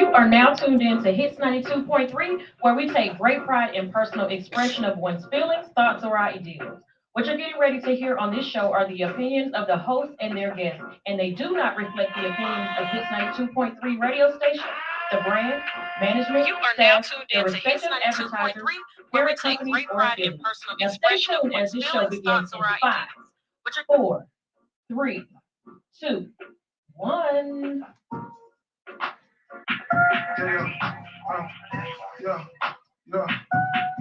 You are now tuned in to Hits 92.3, where we take great pride in personal expression of one's feelings, thoughts, or ideals. What you're getting ready to hear on this show are the opinions of the host and their guests, and they do not reflect the opinions of Hits 92.3 radio station, the brand, management, staff, their respective advertisers, parent companies, or affiliates. Now stay tuned as this show begins in five, four, three, two, one. Yeah, yeah, yeah,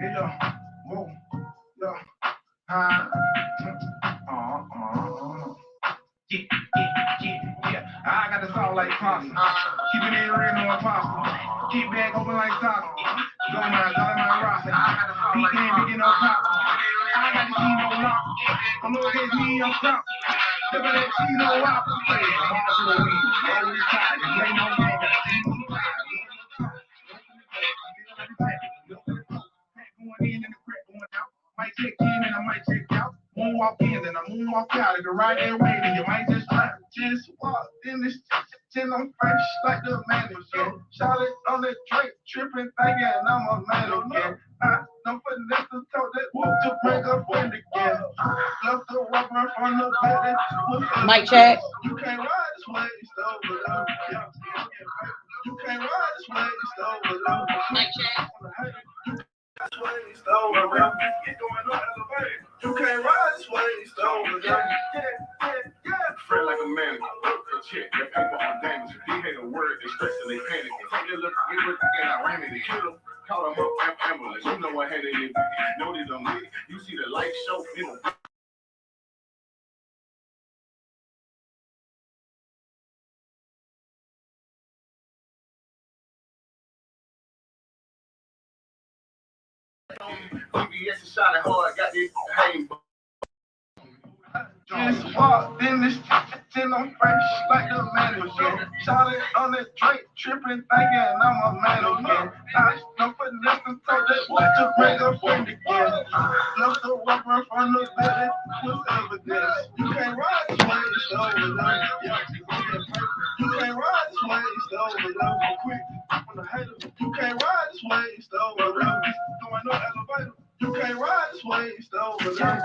yeah, whoa, yeah, yeah, yeah. I got the salt like pasta. Keeping it real, no imposter. Keep back open like soccer. Go my, go my roster. Beat game, begin on top. I got the key, no lock. I'm gonna get me on top. Look at that cheese, no wop. I'm all for the weed. All the time. Ain't no game. Going in and the crack going out. Might check in and I might check out. Moonwalk in and I moonwalk out. If the right air way, then you might just walk in this chin on fresh like the mannequin. Charlotte on the Drake, tripping, thinking I'm a mannequin. I don't put this to talk that whoop to bring up friend again. Love to walk right from the belly. Mic check. You can't ride this way, it's over love. You can't ride this way, it's over love. Mic check. This way, it's over love. Get going on elevator. You can't ride this way, it's over love. Yeah. Friend like a man, check your paper on damage. He hate a word, they stress and they panic. Take a look, get with again, I ran it, kill him. Call him up, ambulance. You know what had it is. Know they don't need it. You see the light show in the VBS shot it hard, got this hang. Just walked in this chin on fresh like the mannequin. Charlotte on the Drake, tripping, thinking I'm a mannequin. I don't put nothing so that what to bring a friend again. Love to walk right from the belly with evidence. You can't ride this way, it's over love. You can't ride this way, it's over love. Quick, on the hater. You can't ride this way, it's over love. Going no elevator. You can't ride this way, it's over love.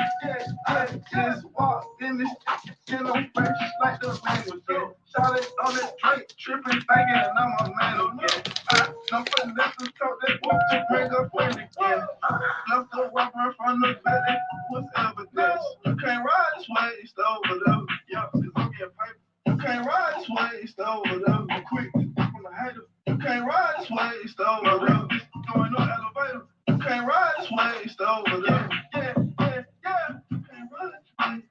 Just walk in this chin on fresh like the mannequin. Charlotte on the Drake, tripping, thinking I'm a mannequin. I don't put nothing so that whoop to bring a friend again. Love to walk right from the belly with evidence. You can't ride this way, it's over love. Yeah, it's gonna get paper. You can't ride this way, it's over love. Quick, from the hater. You can't ride this way, it's over love. Going no elevator. You can't ride this way, it's over love. Yeah. You can't ride this way.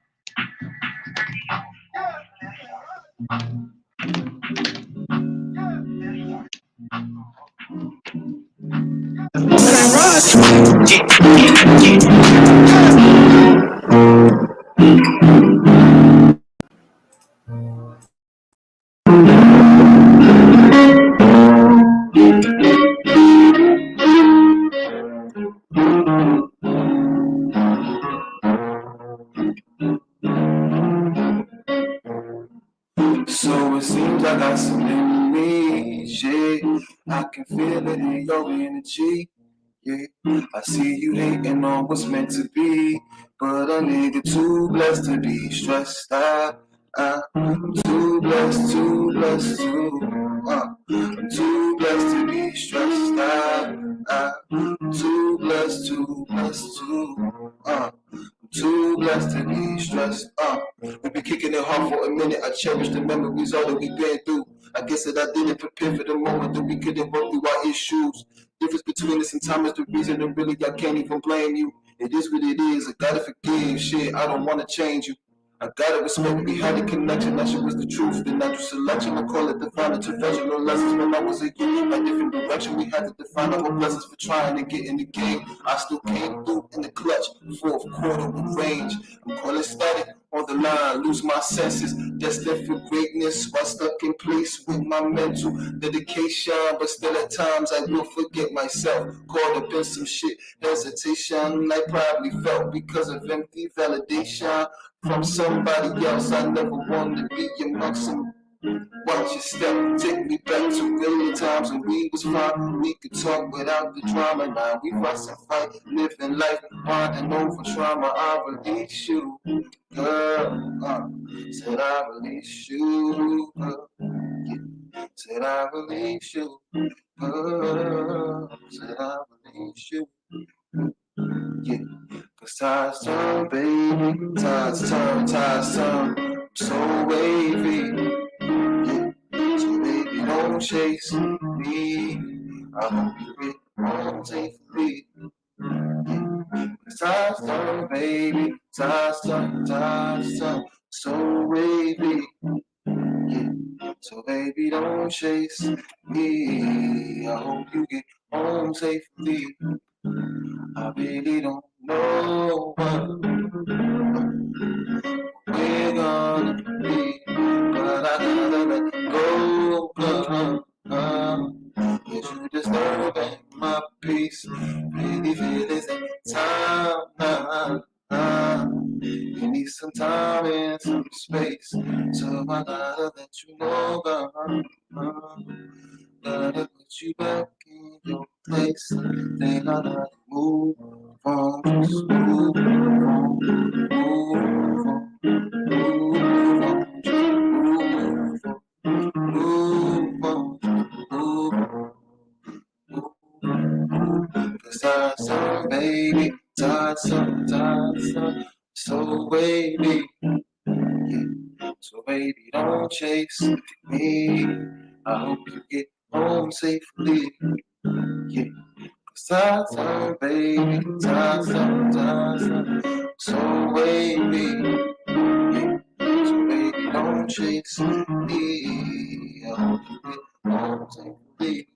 So it seems I got some enemies, yeah. I can feel it in your energy, yeah. I see you hating on what's meant to be, but a nigga too blessed to be stressed out. I'm too blessed, I'm too blessed to be stressed out. I'm too blessed, too blessed to be stressed. We've been kicking it hard for a minute. I cherish the memories, all that we've been through. I guess that I didn't prepare for the moment that we couldn't work through our issues. Difference between us and time is the reason that really I can't even blame you. It is what it is. I gotta forgive. Shit, I don't wanna change you. I gotta respect we had a connection, that shit was the truth. The natural selection, I call it divine intervention. No lessons when I was a youth, a different direction. We had to define our blessings for trying to get in the game. I still came through in the clutch, fourth quarter with range. I'm calling static on the line, lose my senses. Destined for greatness, while stuck in place with my mental dedication. But still at times I will forget myself. Caught up in some shit, hesitation I probably felt because of empty validation from somebody else. I never wanted to be amongst some Watch your step, take me back to million times when we was fine. We could talk without the drama. Now we fuss and fight, living life, bonding over trauma. I release you, girl. Said I release you, girl. Yeah. Said I release you, girl. Said I release you. Yeah. Cause tides turn, baby. Tides turn, tides turn. I'm so wavy. Yeah. So baby, don't chase me. I hope you get home safely. Yeah. Cause tides turn, baby. Tides turn, tides turn. So wavy. Yeah. So baby, don't chase me. I hope you get home safely. I really don't know what we're gonna be, but I gotta let go. Cause you disturbing my peace. Really feel this time. You need some time and some space. So I gotta let you know, gotta put you back in your place. Then I gotta move on, just move on, move on, move on, just move on, move on, move on. Cause time's up, baby, time's up, time's up. So baby, yeah. So baby, don't chase me. I hope you get home safely. Yeah. Cause time's up, baby, time's up, time's up. So baby, yeah. So baby, don't chase me. I hope you get home safely.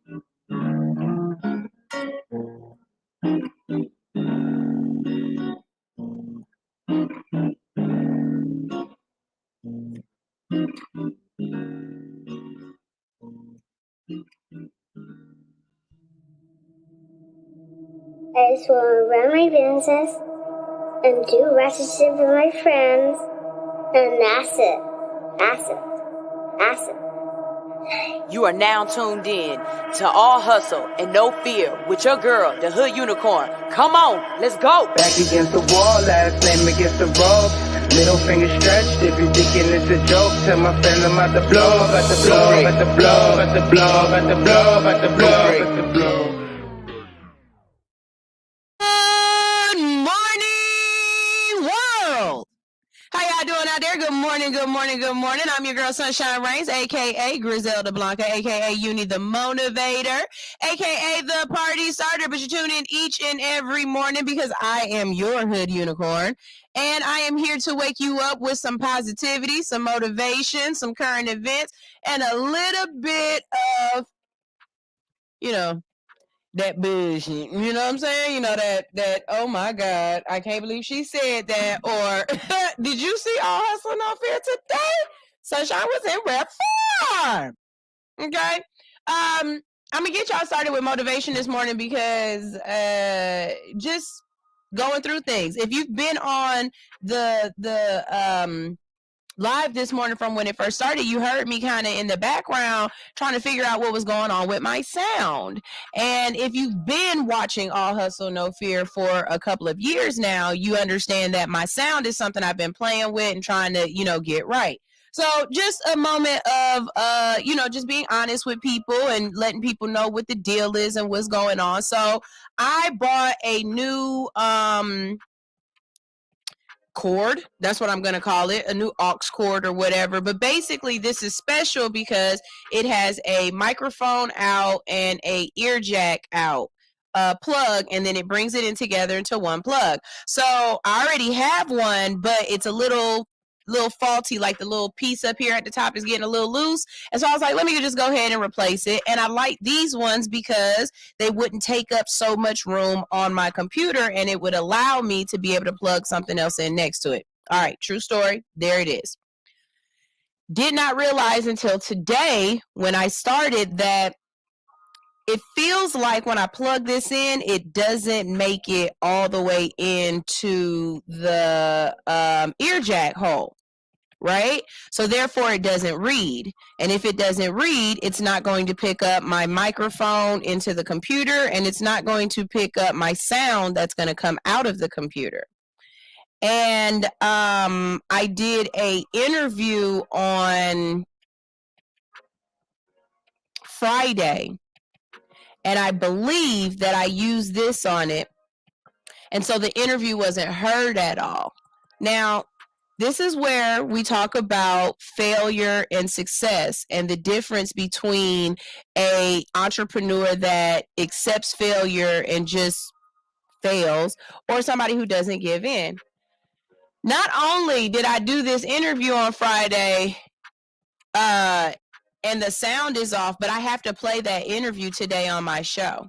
I just want to run my business and do relationship with my friends, and that's it. That's it. That's it. You are now tuned in to All Hustle and No Fear with your girl, the Hood Unicorn. Come on, let's go. Back against the wall, last name against the ropes. Middle finger stretched, if you're thinking it's a joke, tell my friend I'm about to blow, about to blow, about to blow, about to blow, about to blow, about to blow, about to blow. Good morning, world. How y'all doing out there? Good morning, good morning, good morning. I'm your girl Sunshine Reigns, a.k.a. Griselda Blanca, a.k.a. Uni the Motivator, a.k.a. the Party Starter. But you tune in each and every morning because I am your Hood Unicorn. And I am here to wake you up with some positivity, some motivation, some current events, and a little bit of, that bullshit. You know what I'm saying? You know, that, oh my God, I can't believe she said that. Or did you see All Hustle No Fear today? Sunshine was in rep form. Okay. I'm gonna get y'all started with motivation this morning because just going through things. If you've been on the live this morning from when it first started, you heard me kind of in the background trying to figure out what was going on with my sound. And if you've been watching All Hustle No Fear for a couple of years now, you understand that my sound is something I've been playing with and trying to, get right. So just a moment of, just being honest with people and letting people know what the deal is and what's going on. So I bought a new, cord. That's what I'm going to call it, a new aux cord or whatever. But basically this is special because it has a microphone out and a ear jack out plug, and then it brings it in together into one plug. So I already have one, but it's a little faulty, like the little piece up here at the top is getting a little loose. And so I was like, let me just go ahead and replace it. And I like these ones because they wouldn't take up so much room on my computer, and it would allow me to be able to plug something else in next to it. All right, true story. There it is. Did not realize until today when I started that it feels like when I plug this in, it doesn't make it all the way into the ear jack hole. right? So therefore it doesn't read. And if it doesn't read, it's not going to pick up my microphone into the computer, and it's not going to pick up my sound that's going to come out of the computer. And I did a interview on Friday, and I believe that I used this on it. And so the interview wasn't heard at all. Now, this is where we talk about failure and success and the difference between a entrepreneur that accepts failure and just fails, or somebody who doesn't give in. Not only did I do this interview on Friday, and the sound is off, but I have to play that interview today on my show.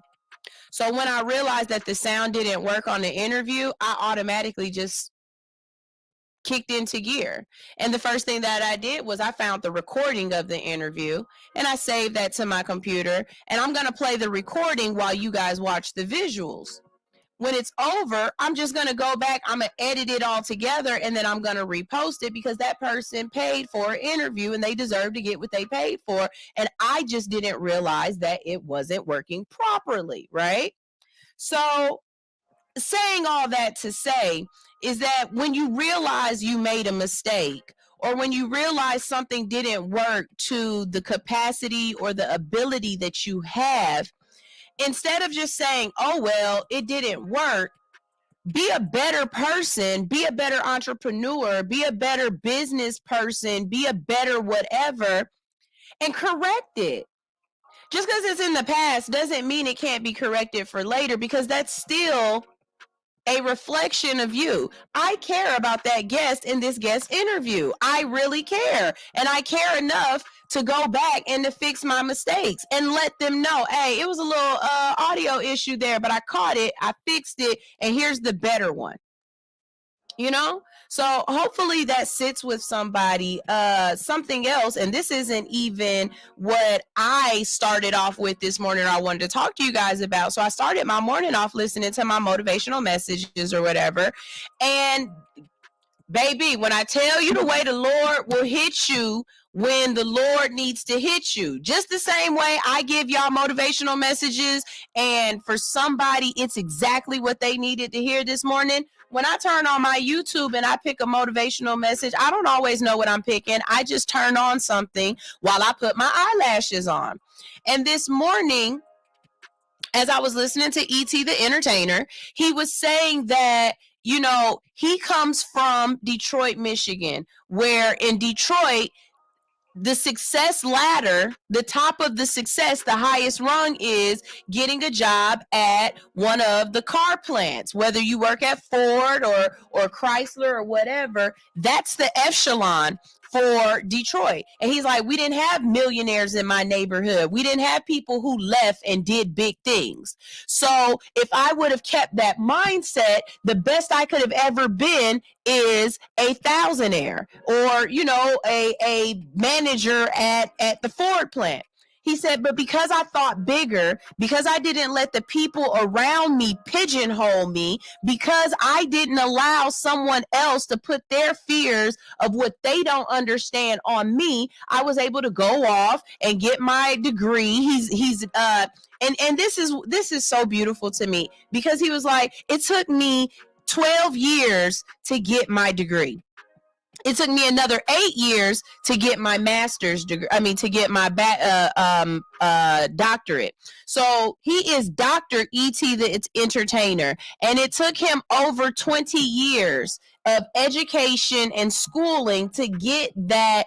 So when I realized that the sound didn't work on the interview, I automatically just kicked into gear. And the first thing that I did was I found the recording of the interview, and I saved that to my computer, and I'm going to play the recording while you guys watch the visuals. When it's over, I'm just going to go back, I'm going to edit it all together, and then I'm going to repost it because that person paid for an interview and they deserve to get what they paid for. And I just didn't realize that it wasn't working properly, right? So saying all that to say is that when you realize you made a mistake, or when you realize something didn't work to the capacity or the ability that you have, instead of just saying, oh, well, it didn't work, be a better person, be a better entrepreneur, be a better business person, be a better whatever, and correct it. Just because it's in the past doesn't mean it can't be corrected for later, because that's still a reflection of you. I care about that guest in this guest interview. I really care. And I care enough to go back and to fix my mistakes and let them know, hey, it was a little audio issue there, but I caught it, I fixed it, and here's the better one. You know? So hopefully that sits with somebody. Something else, and this isn't even what I started off with this morning, I wanted to talk to you guys about. So I started my morning off listening to my motivational messages or whatever. And baby, when I tell you the way the Lord will hit you when the Lord needs to hit you, just the same way I give y'all motivational messages, and for somebody, it's exactly what they needed to hear this morning. When I turn on my YouTube and I pick a motivational message, I don't always know what I'm picking. I just turn on something while I put my eyelashes on. And this morning, as I was listening to E.T. the Entertainer, he was saying that, you know, he comes from Detroit, Michigan, where in Detroit, the success ladder, the top of the success, the highest rung is getting a job at one of the car plants, whether you work at Ford or Chrysler or whatever. That's the echelon for Detroit. And he's like, we didn't have millionaires in my neighborhood. We didn't have people who left and did big things. So if I would have kept that mindset, the best I could have ever been is a thousandaire, or, you know, a manager at the Ford plant. He said, but because I thought bigger, because I didn't let the people around me pigeonhole me, because I didn't allow someone else to put their fears of what they don't understand on me, I was able to go off and get my degree. And this is so beautiful to me, because he was like, it took me 12 years to get my degree. It took me another 8 years to get my master's degree. I mean, to get my doctorate. So he is Dr. E.T. the Entertainer. And it took him over 20 years of education and schooling to get that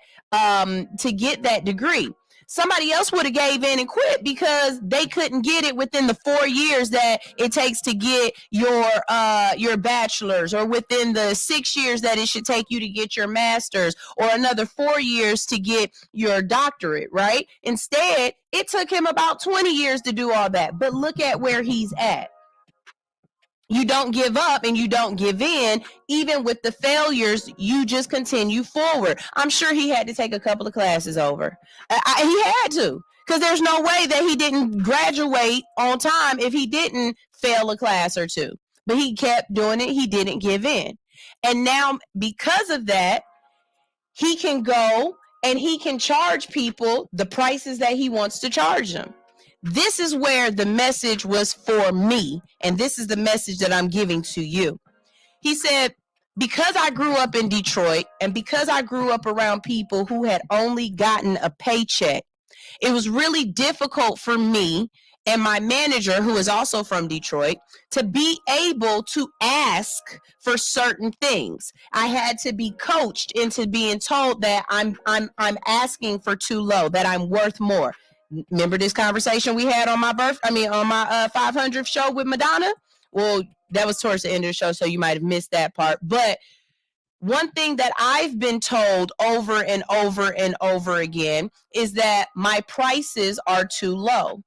degree. Somebody else would have gave in and quit because they couldn't get it within the 4 years that it takes to get your bachelor's, or within the 6 years that it should take you to get your master's, or another 4 years to get your doctorate, right? Instead, it took him about 20 years to do all that. But look at where he's at. You don't give up and you don't give in. Even with the failures, you just continue forward. I'm sure he had to take a couple of classes over. He had to, because there's no way that he didn't graduate on time if he didn't fail a class or two. But he kept doing it. He didn't give in. And now, because of that, he can go and he can charge people the prices that he wants to charge them. This is where the message was for me, and this is the message that I'm giving to you. He said, because I grew up in Detroit and because I grew up around people who had only gotten a paycheck, it was really difficult for me and my manager, who is also from Detroit, to be able to ask for certain things. I had to be coached into being told that I'm asking for too low, that I'm worth more. Remember this conversation we had on my 500th show with Madonna? Well, that was towards the end of the show, so you might have missed that part. But one thing that I've been told over and over and over again is that my prices are too low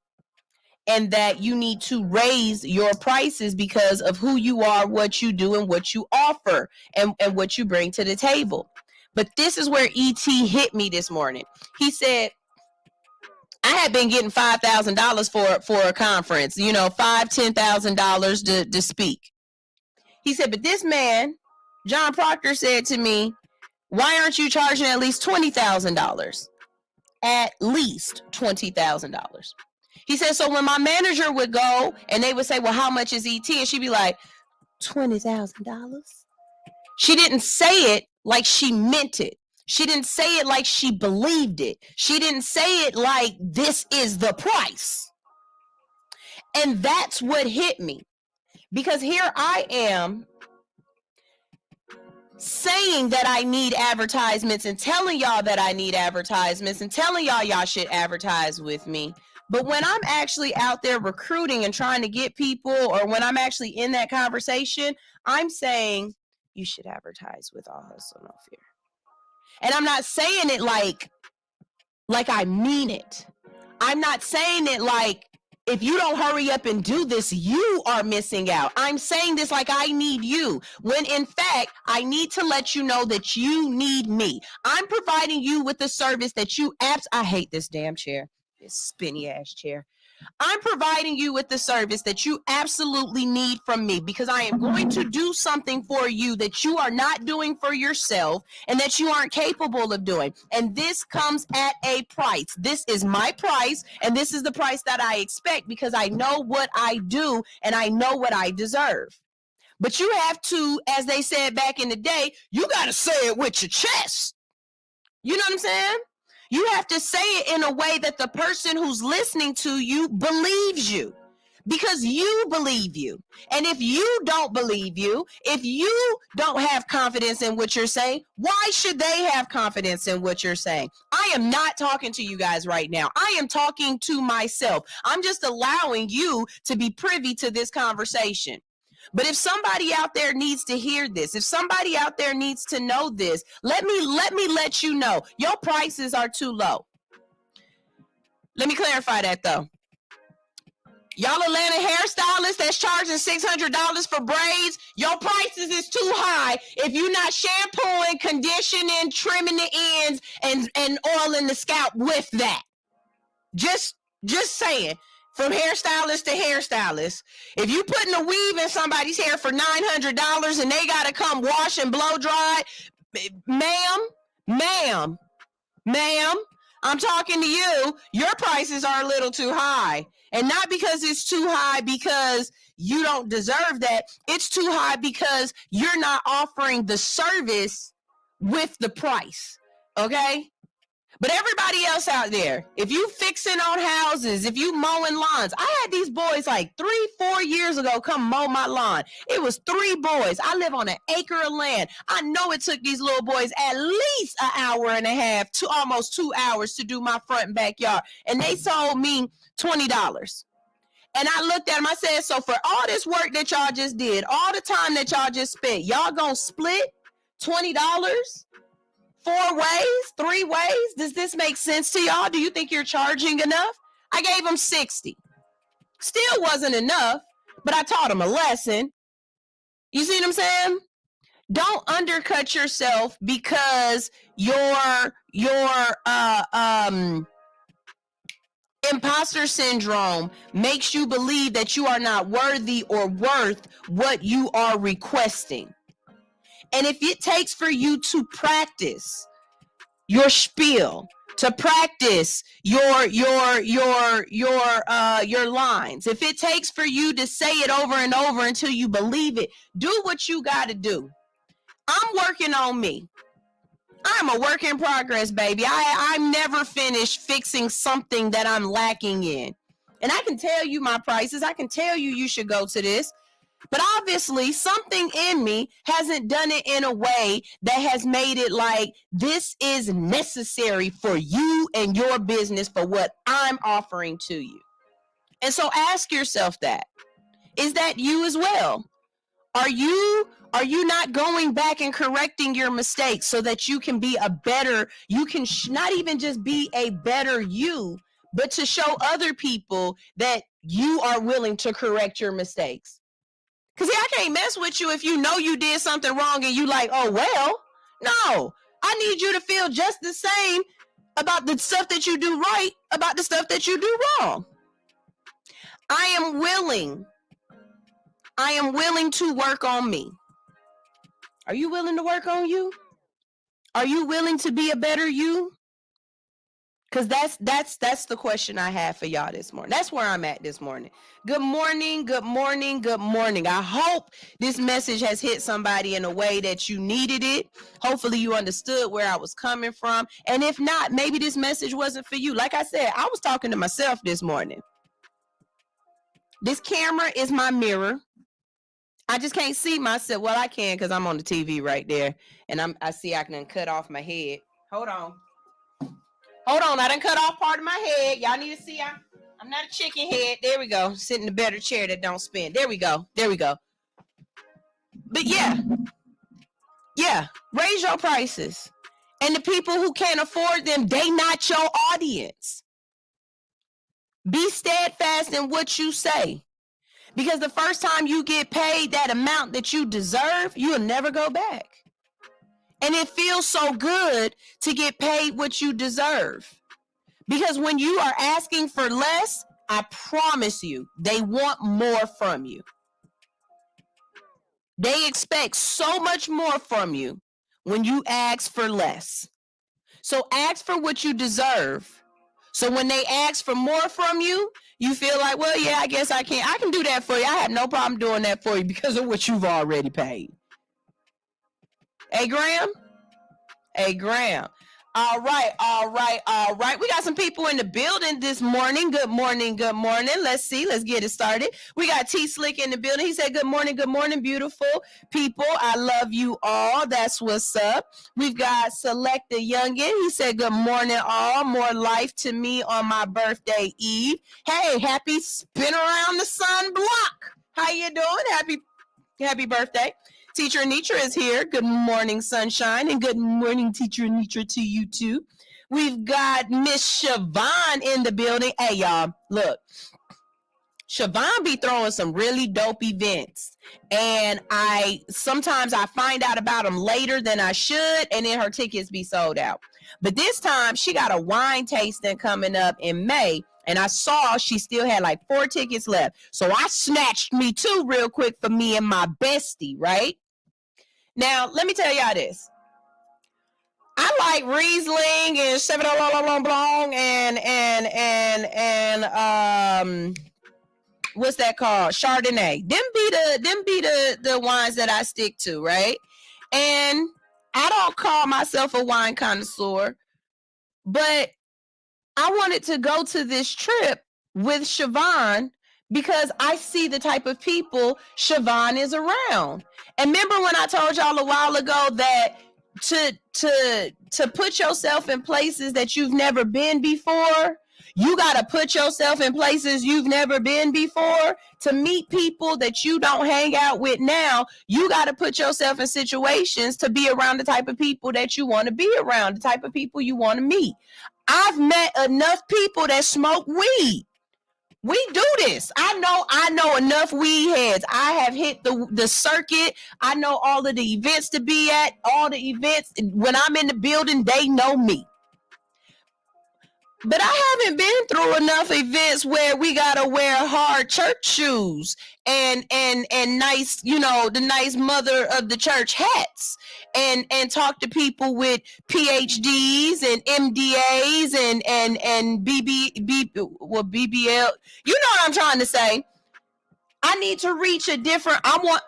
and that you need to raise your prices because of who you are, what you do, and what you offer and what you bring to the table. But this is where ET hit me this morning. He said, I had been getting $5,000 for a conference, $5,000-$10,000 to speak. He said, but this man, John Proctor, said to me, why aren't you charging at least $20,000? At least $20,000. He said, so when my manager would go and they would say, well, how much is ET? And she'd be like, $20,000. She didn't say it like she meant it. She didn't say it like she believed it. She didn't say it like this is the price. And that's what hit me. Because here I am saying that I need advertisements and telling y'all that I need advertisements and telling y'all should advertise with me. But when I'm actually out there recruiting and trying to get people, or when I'm actually in that conversation, I'm saying you should advertise with All Hustle No Fear. And I'm not saying it like I mean it. I'm not saying it like, if you don't hurry up and do this, you are missing out. I'm saying this like I need you, when in fact, I need to let you know that you need me. I'm providing you with the service that you I hate this damn chair, this spinny ass chair. I'm providing you with the service that you absolutely need from me, because I am going to do something for you that you are not doing for yourself and that you aren't capable of doing. And this comes at a price. This is my price, and this is the price that I expect, because I know what I do and I know what I deserve. But you have to, as they said back in the day, you got to say it with your chest. You know what I'm saying? You have to say it in a way that the person who's listening to you believes you, because you believe you. And if you don't believe you, if you don't have confidence in what you're saying, why should they have confidence in what you're saying? I am not talking to you guys right now. I am talking to myself. I'm just allowing you to be privy to this conversation. But if somebody out there needs to hear this, if somebody out there needs to know this, let me let you know your prices are too low. Let me clarify that though. Y'all Atlanta hairstylists that's charging $600 for braids, your prices is too high if you're not shampooing, conditioning, trimming the ends, and oiling the scalp with that. Just saying. From hairstylist to hairstylist, if you putting a weave in somebody's hair for $900 and they got to come wash and blow dry, ma'am, I'm talking to you. Your prices are a little too high. And not because it's too high because you don't deserve that. It's too high because you're not offering the service with the price. Okay? But everybody else out there, if you fixing on houses, if you mowing lawns, I had these boys like 3-4 years ago come mow my lawn. It was 3 boys. I live on an acre of land. I know it took these little boys at least an hour and a half to almost 2 hours to do my front and backyard. And they sold me $20. And I looked at them, I said, so for all this work that y'all just did, all the time that y'all just spent, y'all gonna split $20? 4 ways, 3 ways? Does this make sense to y'all? Do you think you're charging enough? I gave them 60. Still wasn't enough, but I taught them a lesson. You see what I'm saying? Don't undercut yourself because your imposter syndrome makes you believe that you are not worthy or worth what you are requesting. And if it takes for you to practice your spiel, to practice your lines. If it takes for you to say it over and over until you believe it, do what you got to do. I'm working on me. I'm a work in progress, baby. I'm never finished fixing something that I'm lacking in. And I can tell you my prices. I can tell you should go to this. But obviously, something in me hasn't done it in a way that has made it like this is necessary for you and your business for what I'm offering to you. And so ask yourself that. Is that you as well? Are you not going back and correcting your mistakes so that you can be a better, you can not even just be a better you, but to show other people that you are willing to correct your mistakes? Because I can't mess with you if you know you did something wrong and you like, oh, well, no. I need you to feel just the same about the stuff that you do right, about the stuff that you do wrong. I am willing to work on me. Are you willing to work on you? Are you willing to be a better you? Because that's the question I have for y'all this morning. That's where I'm at this morning. Good morning, good morning, good morning. I hope this message has hit somebody in a way that you needed it. Hopefully you understood where I was coming from. And if not, maybe this message wasn't for you. Like I said, I was talking to myself this morning. This camera is my mirror. I just can't see myself. Well, I can because I'm on the TV right there. And I see I can cut off my head. Hold on, I done cut off part of my head. Y'all need to see I'm not a chicken head. There we go. Sit in a better chair that don't spin. There we go. But yeah, raise your prices. And the people who can't afford them, they not your audience. Be steadfast in what you say. Because the first time you get paid that amount that you deserve, you'll never go back. And it feels so good to get paid what you deserve. Because when you are asking for less, I promise you, they want more from you. They expect so much more from you when you ask for less. So ask for what you deserve. So when they ask for more from you, you feel like, well, yeah, I guess I can do that for you. I have no problem doing that for you because of what you've already paid. Hey, Graham? All right. We got some people in the building this morning. Good morning. Let's see. Let's get it started. We got T Slick in the building. He said, good morning, beautiful people. I love you all. That's what's up. We've got Select the Youngin. He said, good morning, all. More life to me on my birthday eve. Hey, happy spin around the sun block. How you doing? Happy birthday. Teacher Anitra is here. Good morning, sunshine, and good morning, Teacher Anitra, to you too. We've got Miss Siobhan in the building. Hey, y'all, look. Siobhan be throwing some really dope events, and sometimes I find out about them later than I should, and then her tickets be sold out. But this time, she got a wine tasting coming up in May, and I saw she still had like 4 tickets left. So I snatched me 2 real quick for me and my bestie, right? Now, let me tell y'all this. I like Riesling and Cheval Blanc and what's that called? Chardonnay. Them be the wines that I stick to, right? And I don't call myself a wine connoisseur, but I wanted to go to this trip with Siobhan because I see the type of people Siobhan is around. And remember when I told y'all a while ago that to put yourself in places that you've never been before, you got to put yourself in places you've never been before. To meet people that you don't hang out with now, you got to put yourself in situations to be around the type of people that you want to be around, the type of people you want to meet. I've met enough people that smoke weed. We do this. I know enough weed heads. I have hit the circuit. I know all of the events to be at, all the events. When I'm in the building, they know me. But I haven't been through enough events where we gotta wear hard church shoes and nice, the nice mother of the church hats and talk to people with PhDs and MDAs and BBL. You know what I'm trying to say? I need to reach a different. I want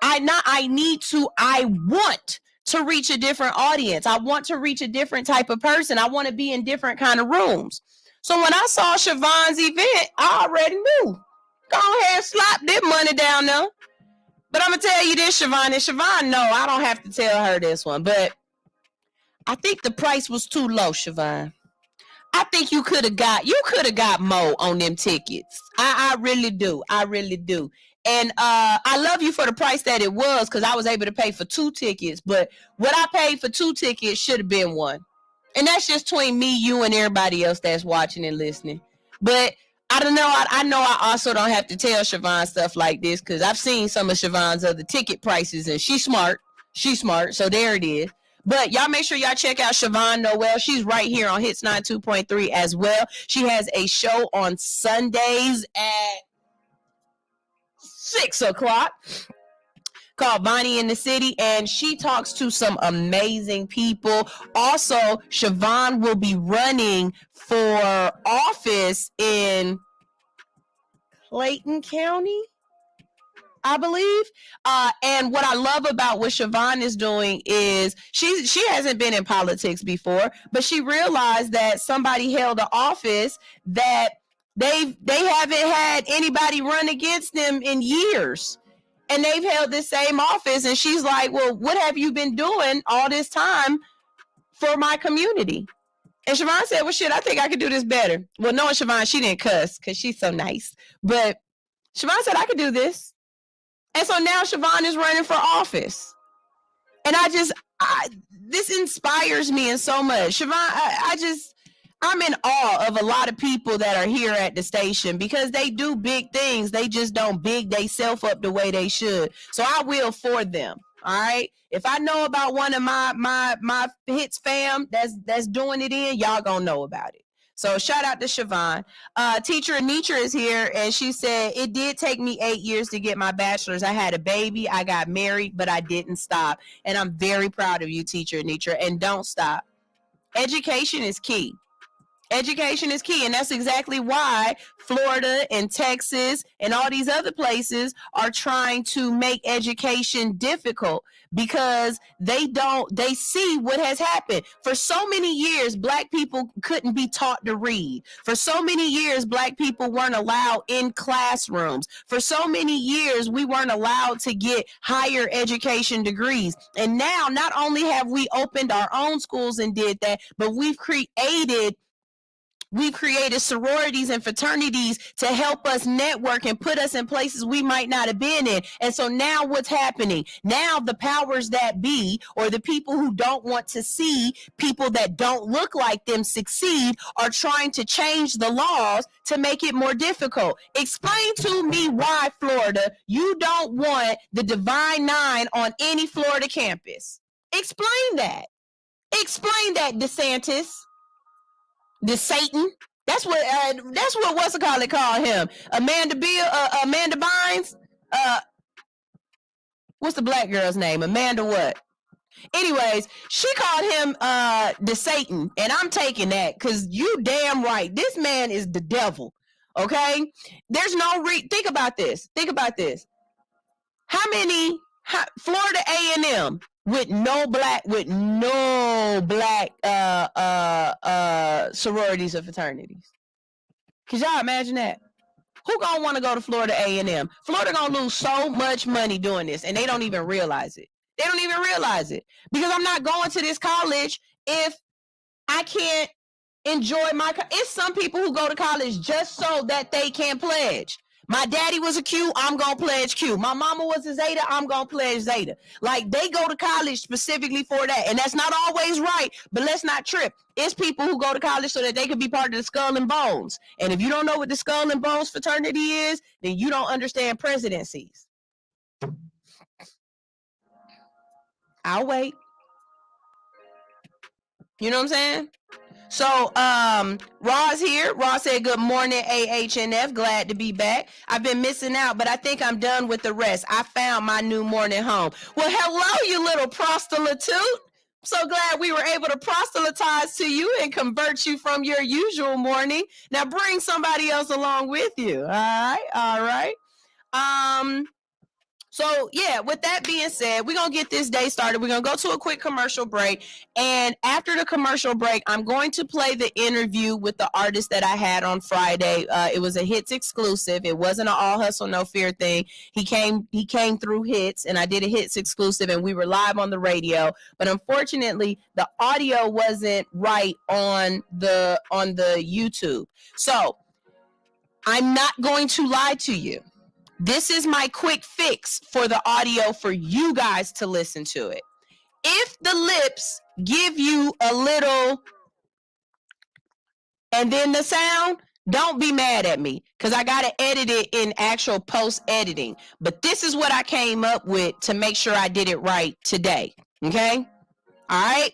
to reach a different audience. I want to reach a different type of person. I want to be in different kind of rooms. So when I saw Siobhan's event, I already knew. Go ahead and slap that money down there. But I'm gonna tell you this, Siobhan, and Siobhan, no, I don't have to tell her this one, but I think the price was too low, Siobhan. I think you could have got more on them tickets. I really do. I really do. And I love you for the price that it was, because I was able to pay for 2 tickets. But what I paid for 2 tickets should have been 1. And that's just between me, you, and everybody else that's watching and listening. But I don't know. I know I also don't have to tell Siobhan stuff like this, because I've seen some of Siobhan's other ticket prices, and she's smart. She's smart. So there it is. But y'all make sure y'all check out Siobhan Noel. She's right here on Hits 92.3 as well. She has a show on Sundays at 6 o'clock called Bonnie in the City, and she talks to some amazing people. Also, Siobhan will be running for office in Clayton County, I believe. And what I love about what Siobhan is doing is she hasn't been in politics before, but she realized that somebody held an office that they haven't had anybody run against them in years. And they've held the same office. And she's like, well, what have you been doing all this time for my community? And Siobhan said, well, shit, I think I could do this better. Well, knowing Siobhan, she didn't cuss because she's so nice. But Siobhan said, I could do this. And so now Siobhan is running for office. And this inspires me in so much. Siobhan, I'm in awe of a lot of people that are here at the station, because they do big things. They just don't big themselves up the way they should. So I will for them. All right. If I know about one of my hits fam that's doing it in, y'all gonna know about it. So shout out to Siobhan. Teacher Anitra is here, and she said, it did take me 8 years to get my bachelor's. I had a baby, I got married, but I didn't stop. And I'm very proud of you, Teacher Anitra, and don't stop. Education is key. Education is key, and that's exactly why Florida and Texas and all these other places are trying to make education difficult, because they see what has happened. For so many years, Black people couldn't be taught to read. For so many years, Black people weren't allowed in classrooms. For so many years, we weren't allowed to get higher education degrees. And now, not only have we opened our own schools and did that, but we've created sororities and fraternities to help us network and put us in places we might not have been in. And so now what's happening? Now the powers that be, or the people who don't want to see people that don't look like them succeed, are trying to change the laws to make it more difficult. Explain to me why, Florida, you don't want the Divine Nine on any Florida campus. Explain that. Explain that, DeSantis. The Satan. That's what what's it called? They call him Amanda Bynes. What's the black girl's name? Amanda what? Anyways, she called him the Satan, and I'm taking that, because you damn right. This man is the devil. Okay, there's no think about this. Think about this. How many Florida A&M with no black sororities or fraternities? Could y'all imagine that? Who gonna want to go to Florida A&M? Florida gonna lose so much money doing this, and they don't even realize it. They don't even realize it, because I'm not going to this college if I can't enjoy it's some people who go to college just so that they can pledge. My daddy was a Q, I'm gonna pledge Q. My mama was a Zeta, I'm gonna pledge Zeta. Like, they go to college specifically for that. And that's not always right, but let's not trip. It's people who go to college so that they can be part of the Skull and Bones. And if you don't know what the Skull and Bones fraternity is, then you don't understand presidencies. I'll wait. You know what I'm saying? So, Roz here. Roz said, good morning, AHNF. Glad to be back. I've been missing out, but I think I'm done with the rest. I found my new morning home. Well, hello, you little prostitute. So glad we were able to proselytize to you and convert you from your usual morning. Now bring somebody else along with you. All right. So yeah, with that being said, we're going to get this day started. We're going to go to a quick commercial break. And after the commercial break, I'm going to play the interview with the artist that I had on Friday. It was a Hits exclusive. It wasn't an All Hustle No Fear thing. He came through Hits, and I did a Hits exclusive, and we were live on the radio. But unfortunately, the audio wasn't right on the YouTube. So I'm not going to lie to you. This is my quick fix for the audio for you guys to listen to it. If the lips give you a little and then the sound, don't be mad at me because I got to edit it in actual post editing. But this is what I came up with to make sure I did it right today. Okay? All right?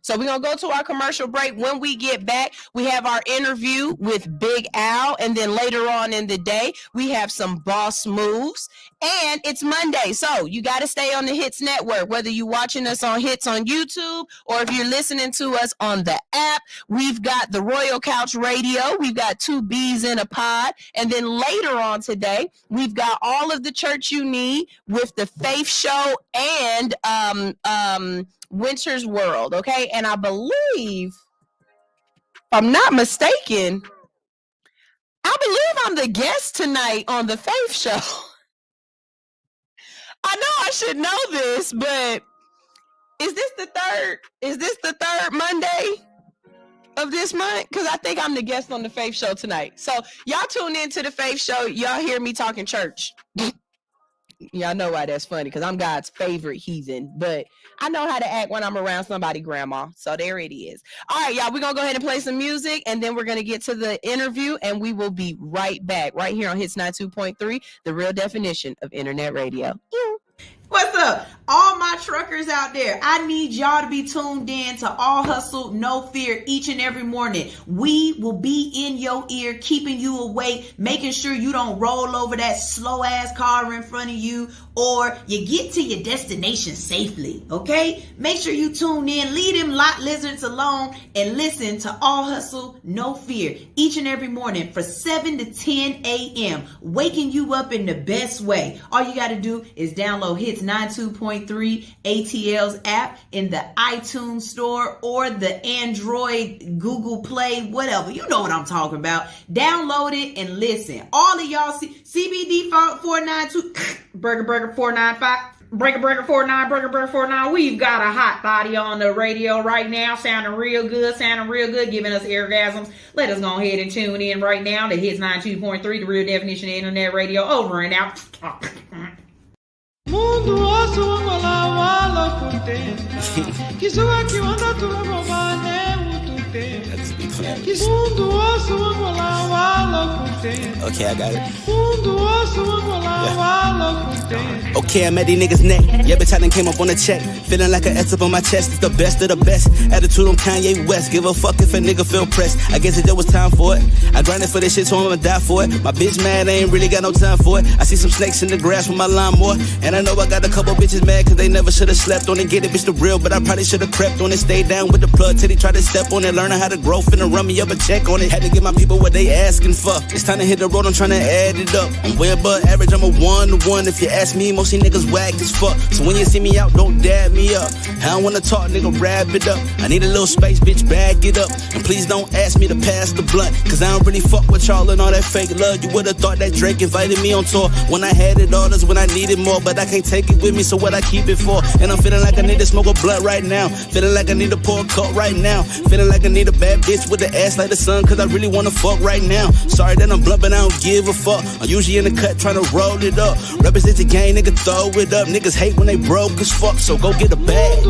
So we're going to go to our commercial break. When we get back, we have our interview with Big Al. And then later on in the day, we have some boss moves. And it's Monday. So you got to stay on the Hits Network, whether you're watching us on Hits on YouTube or if you're listening to us on the app. We've got the Royal Couch Radio. We've got 2 bees in a pod. And then later on today, we've got all of the church you need with the Faith Show and Winter's World, okay? And I believe, if I'm not mistaken, I'm the guest tonight on the Faith Show. I know I should know this, but is this the third Monday of this month? Because I think I'm the guest on the Faith Show tonight. So y'all tune in to the Faith Show. Y'all hear me talking church. Y'all know why that's funny, because I'm God's favorite heathen, but I know how to act when I'm around somebody grandma. So there it is. All right, y'all, we're going to go ahead and play some music, and then we're going to get to the interview, and we will be right back right here on Hits 92.3, the real definition of internet radio. What's up? All my truckers out there, I need y'all to be tuned in to All Hustle, No Fear each and every morning. We will be in your ear, keeping you awake, making sure you don't roll over that slow ass car in front of you, or you get to your destination safely, okay? Make sure you tune in, leave them lot lizards alone, and listen to All Hustle, No Fear each and every morning for 7 to 10 a.m., waking you up in the best way. All you got to do is download Hits 92.3 ATL's app in the iTunes store or the Android, Google Play, whatever. You know what I'm talking about. Download it and listen. All of y'all CBD 492 Burger 495 Breaker 49. We've got a hot body on the radio right now, sounding real good, giving us orgasms. Let us go ahead and tune in right now to Hits 92.3, the real definition of internet radio. Over and out. Mundo osso wala contente. Kisua que anda tu robane utute. Mundo osso wala contente. Okay, I got it. Mundo osso wala contente. Okay, I'm at these niggas' neck. Yeah, bitch, I done came up on a check. Feeling like an S up on my chest. It's the best of the best. Attitude on Kanye West. Give a fuck if a nigga feel pressed. I guess it was time for it. I grinded for this shit, so I'ma die for it. My bitch mad, I ain't really got no time for it. I see some snakes in the grass with my lawnmower. And I know I got a couple bitches mad cause they never should've slept on it. Get it, bitch, the real, but I probably should've crept on it. Stayed down with the plug till they try to step on it. Learning how to grow, finna run me up a check on it. Had to give my people what they asking for. It's time to hit the road, I'm trying to add it up. I'm way above average, I'm a 1-to-1. If you ask me, most of these niggas whack as fuck. So when you see me out, don't dab me up. I don't wanna talk, nigga, wrap it up. I need a little space, bitch, bag it up. And please don't ask me to pass the blunt, cause I don't really fuck with y'all and all that fake love. You would've thought that Drake invited me on tour. When I had it all, that's when I needed more. But I can't take it with me, so what I keep it for? And I'm feeling like I need to smoke a blunt right now. Feeling like I need to pour a cup right now. Feeling like I need a bad bitch with the ass like the sun, cause I really wanna fuck right now. Sorry that I'm blunt, but I don't give a fuck. I'm usually in the cut trying to roll it up. Represent the game, nigga, throw it up. Niggas hate when they broke as fuck, so go get a bag.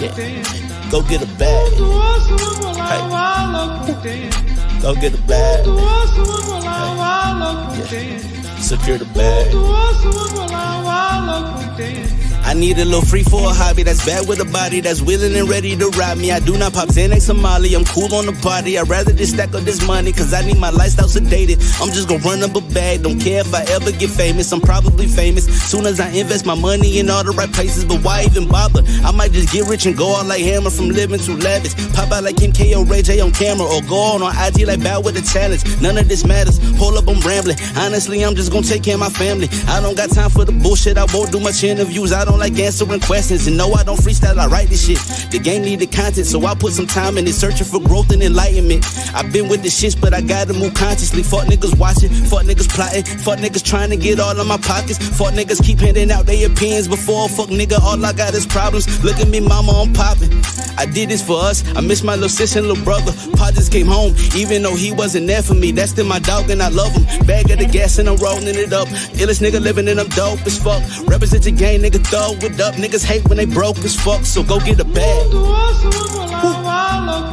Yeah. Go get a bag. Hey. Go get a bag. Hey. Yeah. Secure the bag. I need a little free for a hobby that's bad with a body that's willing and ready to ride me. I do not pop Xanax or Molly, I'm cool on the body. I'd rather just stack up this money, cause I need my lifestyle sedated. I'm just gonna run up a bag, don't care if I ever get famous. I'm probably famous soon as I invest my money in all the right places. But why even bother? I might just get rich and go out like Hammer from living too lavish. Pop out like Kim K or Ray J on camera, or go on IG like Bow with a challenge. None of this matters, hold up, I'm rambling. Honestly, I'm just gonna take care of my family. I don't got time for the bullshit, I won't do much interviews. I don't like answering questions, and no, I don't freestyle, I write this shit. The game need the content, so I put some time in it, searching for growth and enlightenment. I've been with the shits, but I gotta move consciously. Fuck niggas watching, fuck niggas plotting, fuck niggas trying to get all of my pockets. Fuck niggas keep handing out their opinions before. Fuck nigga, all I got is problems. Look at me, mama, I'm popping. I did this for us, I miss my little sister and little brother. Pa just came home, even though he wasn't there for me. That's still my dog and I love him. Bag of the gas and I'm rolling it up. Illest nigga living and I'm dope as fuck. Represent your gang, nigga, throw it up. Niggas hate when they broke as fuck, so go get a bag.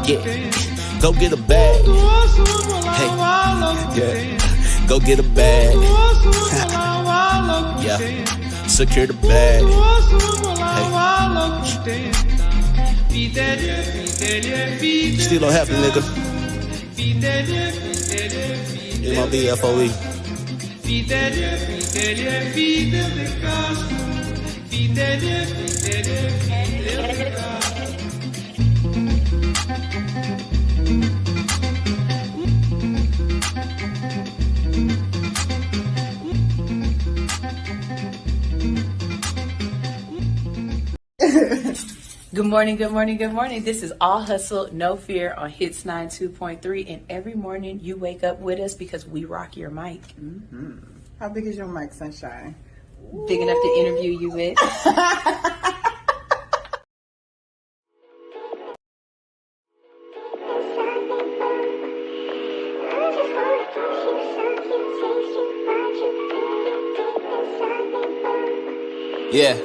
Yeah, go get a bag. Hey, yeah, go get a bag. Yeah, secure the bag. Hey. Still don't have the nigga. MLB FOE. Good morning, good morning, good morning. This is All Hustle, No Fear on Hits 92.3. And every morning you wake up with us because we rock your mic. Mm-hmm. How big is your mic, Sunshine? Big enough to interview you with. Yeah.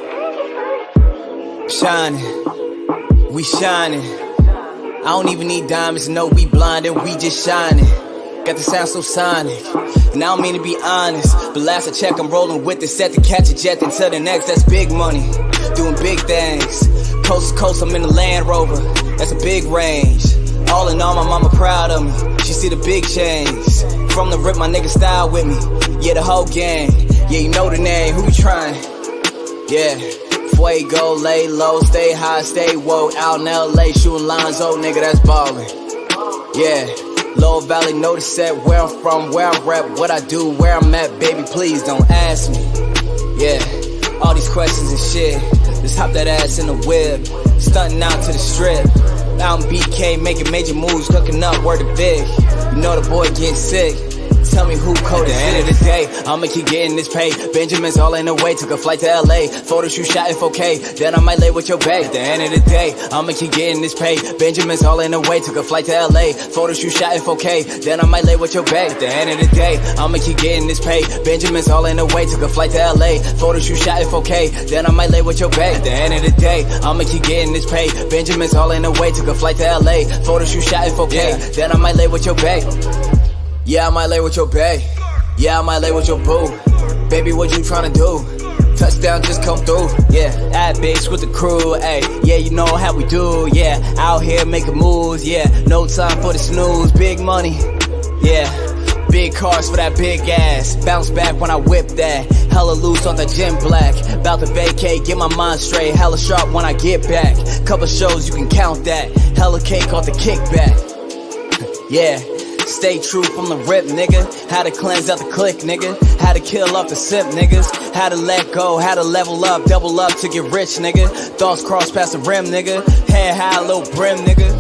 Shining. We shining. I don't even need diamonds, no, we blinded, we just shining. Got the sound so sonic, and I don't mean to be honest, but last I check, I'm rolling with it, set to catch a jet until the next. That's big money, doing big things. Coast to coast, I'm in the Land Rover, that's a big range. All in all, my mama proud of me, she see the big change. From the rip, my nigga style with me, yeah, the whole gang. Yeah, you know the name, who we trying? Yeah. Fuego, lay low, stay high, stay woke. Out in LA, shooting lines, oh nigga, that's ballin'. Yeah, Low Valley, know the set, where I'm from, where I rep, what I do, where I'm at, baby, please don't ask me. Yeah, all these questions and shit, just hop that ass in the whip, stunting out to the strip. Out in BK, making major moves, cooking up, word to Vic. You know the boy getting sick. Tell me who coded it. At the end of the day, I'ma keep getting this pay. Benjamin's all in the way, took a flight to LA. Photo shoot shot in 4K, then I might lay with your bae. At the end of the day, I'ma keep getting this pay. Benjamin's all in the way, took a flight to LA. Photo shoot shot in 4K, then I might lay with your bae. At the end of the day, I'ma keep getting this pay. Benjamin's all in the way, took a flight to LA. Photo shoot shot in 4K, then I might lay with your bae. At the end of the day, I'ma keep getting this pay. Benjamin's all in the way, took a flight to LA. Photo shoot shot in 4K, then I might lay with your bae. Yeah, I might lay with your bae. Yeah, I might lay with your boo. Baby, what you tryna do? Touchdown, just come through. Yeah, at bitch with the crew. Ayy, yeah, you know how we do. Yeah, out here making moves. Yeah, no time for the snooze. Big money. Yeah, big cars for that big ass. Bounce back when I whip that. Hella loose on the gym black. About to vacate, get my mind straight. Hella sharp when I get back. Couple shows, you can count that. Hella cake off the kickback. Yeah. Stay true from the rip, nigga. How to cleanse out the click, nigga. How to kill off the simp, niggas. How to let go, how to level up, double up to get rich, nigga. Thoughts cross past the rim, nigga. Head high, little brim, nigga.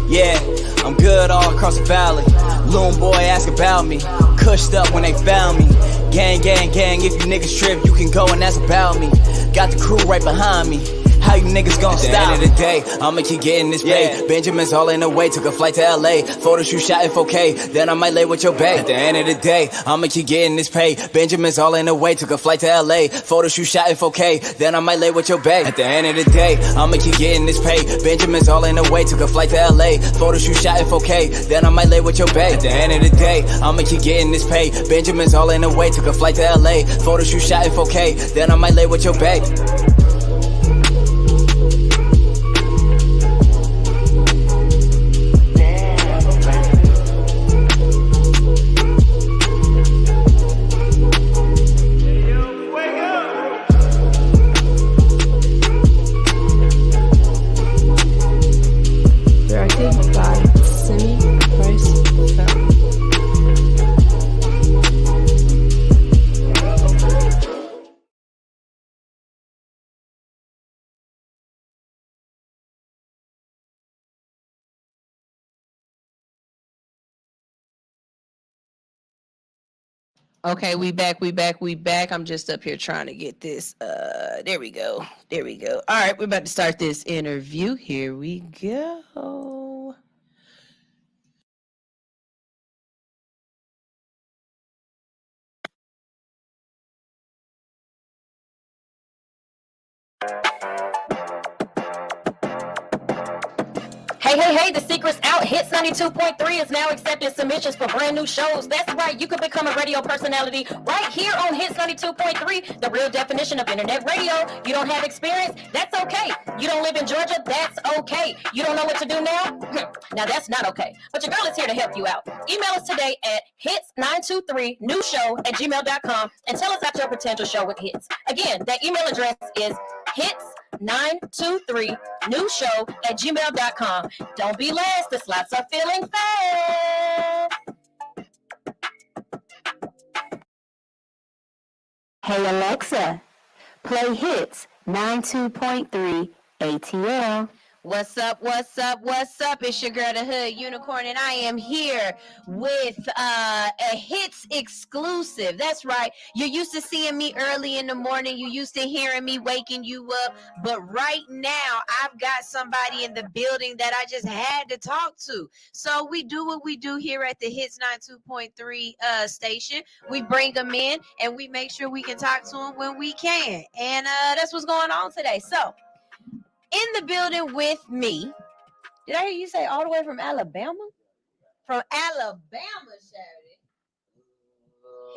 Yeah, I'm good all across the valley. Loon boy ask about me. Cushed up when they found me. Gang, gang, gang, if you niggas trip, you can go and ask about me. Got the crew right behind me. How you niggas gon' stop? At the end of the day, I'ma keep getting this pay. Benjamin's all in the way, took a flight to LA. Photo shoot shot in 4K, then I might lay with your bae. At the end of the day, I'ma keep getting this pay. Benjamin's all in the way, took a flight to LA. Photo shoot shot in 4K, then I might lay with your bae. At the end of the day, I'ma keep getting this pay. Benjamin's all in the way, took a flight to LA. Photo shoot shot in 4K, then I might lay with your bae. At the end of the day, I'ma keep getting this pay. Benjamin's all in the way, took a flight to LA. Photo shoot shot in 4K, then I might lay with your bae. Directed by Simi Price Farrell. Okay, we back. I'm just up here trying to get this. There we go. All right, we're about to start this interview. Here we go. Hey, the secret's out. Hits 92.3 is now accepting submissions for brand new shows. That's right, you can become a radio personality right here on Hits 92.3, the real definition of internet radio. You don't have experience? That's okay. You don't live in Georgia? That's okay. You don't know what to do now? Now that's not okay. But your girl is here to help you out. Email us today at hits923newshow@gmail.com and tell us about your potential show with Hits. Again, that email address is hits923newshow@gmail.com. Don't be last, the slots are filling fast. Hey Alexa, play Hits 92.3 ATL. What's up? It's your girl, the Hood Unicorn, and I am here with a Hits exclusive. That's right. You're used to seeing me early in the morning. You're used to hearing me waking you up. But right now, I've got somebody in the building that I just had to talk to. So we do what we do here at the Hits 92.3 station. We bring them in, and we make sure we can talk to them when we can. And that's what's going on today. So, in the building with me. Did I hear you say all the way from Alabama? From Alabama, Saturday.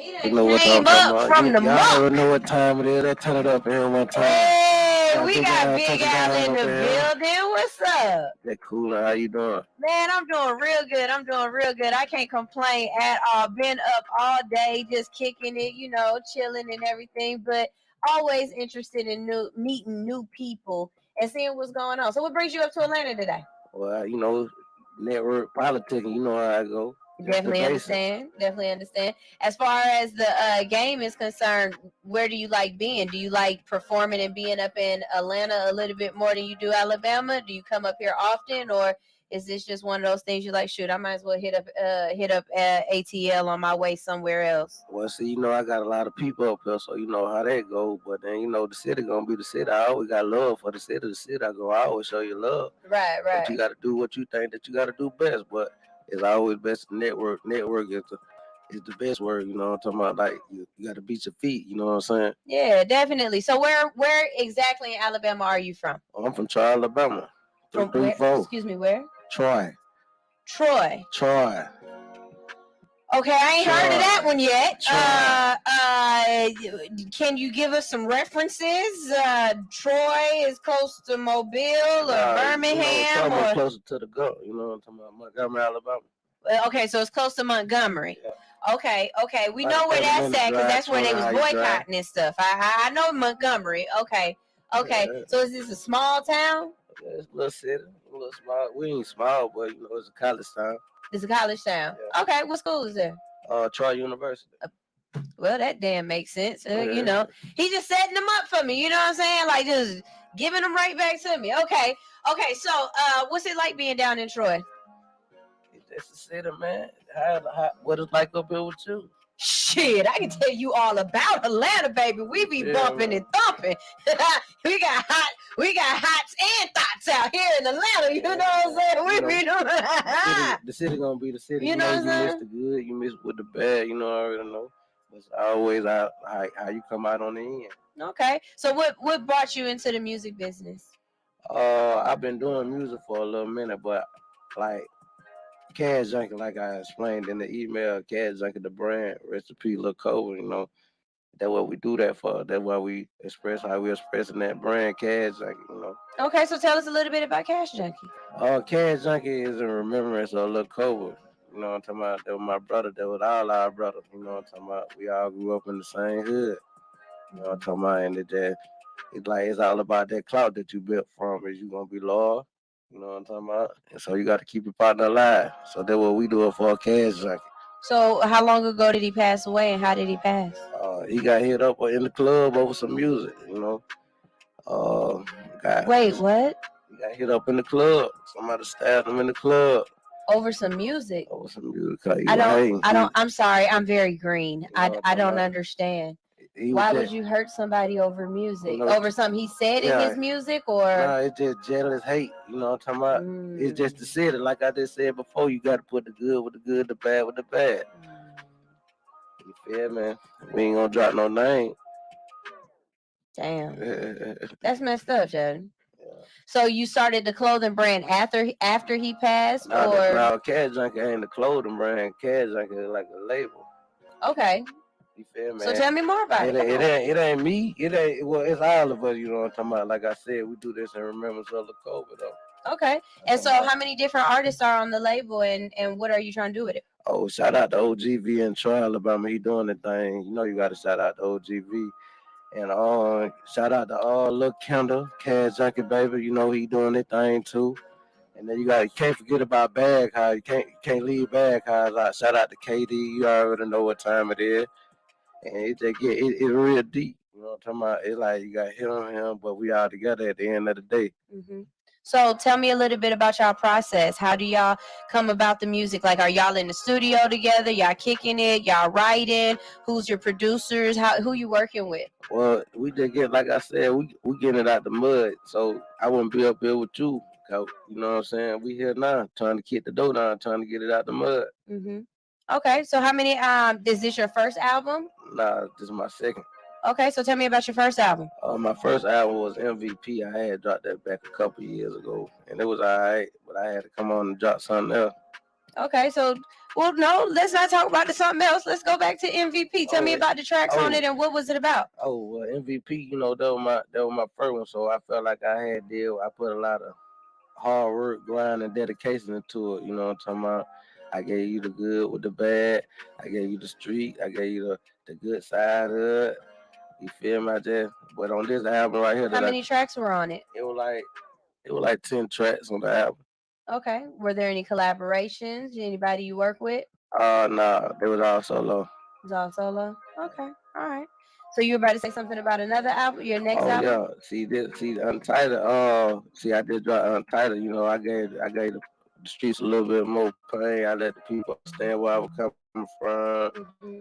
He done came up from the Y'all muck. already know what time it is. They turn it up here one time. Hey, we got Big Al in the building. What's up? That cool. How you doing? Man, I'm doing real good. I can't complain at all. Been up all day, just kicking it, chilling and everything. But always interested in meeting new people and seeing what's going on. So what brings you up to Atlanta today? Well, network politicking. You know how I go. Definitely understand. As far as the game is concerned, where do you like being? Do you like performing and being up in Atlanta a little bit more than you do Alabama? Do you come up here often, or is this just one of those things you like? Shoot, I might as well hit up ATL on my way somewhere else. Well, see, I got a lot of people up here, so you know how that go. But then the city gonna be the city. I always got love for the city. The city, I always show you love. Right. But you got to do what you think that you got to do best. But it's always best to network. Network is the best word. You know what I'm talking about? Like you got to beat your feet. You know what I'm saying? Yeah, definitely. So where exactly in Alabama are you from? I'm from Troy, Alabama. From where? Excuse me, where? Troy. Okay, I ain't heard of that one yet. Can you give us some references? Troy is close to Mobile or Birmingham, or closer to the Gulf. You know what I'm talking about? Montgomery, Alabama. Okay, so it's close to Montgomery. Yeah. Okay. We know where that's at because that's where they was boycotting and stuff. I know Montgomery. Okay. Yeah. So is this a small town? Yeah, it's a little city, a little small. We ain't small, but it's a college town. It's a college town. Yeah. Okay, what school is there? Troy University. Well, that damn makes sense. Yeah. He just setting them up for me. You know what I'm saying? Like just giving them right back to me. Okay. So, what's it like being down in Troy? It's the city, man. What it's like up here with you? Shit, I can tell you all about Atlanta, baby. We be bumping and thumping. we got hots and thoughts out here in Atlanta. You know what I'm saying? We be doing the city gonna be the city. You know what I'm saying? You miss the good, you miss with the bad. I already know. But it's always how you come out on the end. Okay. So what brought you into the music business? I've been doing music for a little minute, but like Cash Junkie, like I explained in the email, Cash Junkie, the brand, recipe, Lil Cole, That's what we do that for. That's why we express how we expressing that brand Cash Junkie, you know. Okay, so tell us a little bit about Cash Junkie. Cash Junkie is in remembrance of Lil Cobra. You know what I'm talking about? That was my brother. That was all our brothers. You know what I'm talking about? We all grew up in the same hood. You know what I'm talking about? And it's all about that clout that you built from. Is you gonna be loyal? You know what I'm talking about? And so you got to keep your partner alive. So that's what we do it for Cash Junkie. So how long ago did he pass away, and how did he pass? He got hit up in the club over some music. You know. Wait, what? He got hit up in the club. Somebody stabbed him in the club. Over some music. Over some music. I'm sorry. I'm very green. I don't understand. Why would you hurt somebody over music? You know, over something he said in his music, or? Nah, it's just jealous hate. You know what I'm talking about? It's just to say it. Like I just said before, you got to put the good with the good, the bad with the bad. You feel me? We ain't gonna drop no name. Damn. That's messed up, Chad. So you started the clothing brand after he passed, or? No, Cash Junkie ain't the clothing brand. Cash Junkie is like a label. Okay. You feel me? So tell me more about it. It ain't me. Well, it's all of us. You know what I'm talking about? Like I said, we do this in remembrance of the COVID though. Okay. And so how many different artists are on the label, and what are you trying to do with it? Oh, shout out to OGV in Troy, Alabama. He doing the thing. You know you got to shout out to OGV. And shout out to Lil Kendall, Cash Junkie baby. You know he doing that thing too. And then you can't forget about Bag House. You can't leave Bag House out. Shout out to KD. You already know what time it is. And it just it's real deep. You know what I'm talking about? It's like you got him, but we all together at the end of the day. Mm-hmm. So tell me a little bit about y'all process. How do y'all come about the music? Like, are y'all in the studio together? Y'all kicking it? Y'all writing? Who's your producers? Who you working with? Well, we just like I said, we getting it out the mud. So I wouldn't be up here with you. You know what I'm saying? We here now, trying to kick the door down, trying to get it out the mud. Mm-hmm. Okay, so how many, is this your first album? Nah, this is my second. Okay, so tell me about your first album. My first album was MVP. I had dropped that back a couple years ago, and it was all right, but I had to come on and drop something else. Okay, so, well, no, let's not talk about something else. Let's go back to MVP. Tell me about the tracks on it, and what was it about? Oh, well, MVP, you know, that was my first one, so I felt like I put a lot of hard work, grind, and dedication into it. You know what I'm talking about? I gave you the good with the bad. I gave you the street. I gave you the good side of it. You feel me? But on this album right here, how many tracks were on it? It was like 10 tracks on the album. Okay. Were there any collaborations? Anybody you work with? Nah, they was all solo. It was all solo? Okay. All right. So you were about to say something about another album, your next album? Oh yeah. See Untitled. I just dropped Untitled. You know, I gave the streets a little bit more pain. I let the people understand where I was coming from. Mm-hmm.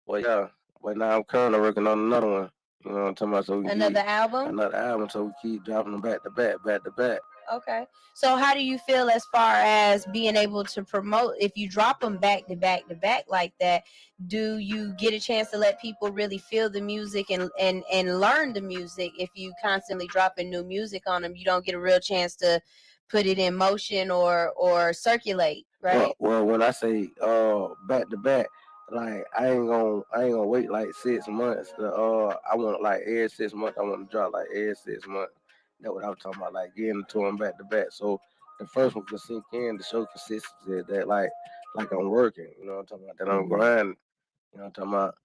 Well, yeah. But now I'm currently working on another one. You know what I'm talking about? So another album, so we keep dropping them back to back. Okay. So how do you feel as far as being able to promote? If you drop them back to back like that, do you get a chance to let people really feel the music and learn the music? If you constantly dropping new music on them, you don't get a real chance to put it in motion or circulate, right? Well, when I say back to back, like I ain't gonna wait like 6 months. I want like every 6 months. I want to drop like every 6 months. That's what I was talking about, like getting to them back to back. So the first one can sink in to show consistency that like I'm working. You know what I'm talking about? That I'm grinding. You know what I'm talking about?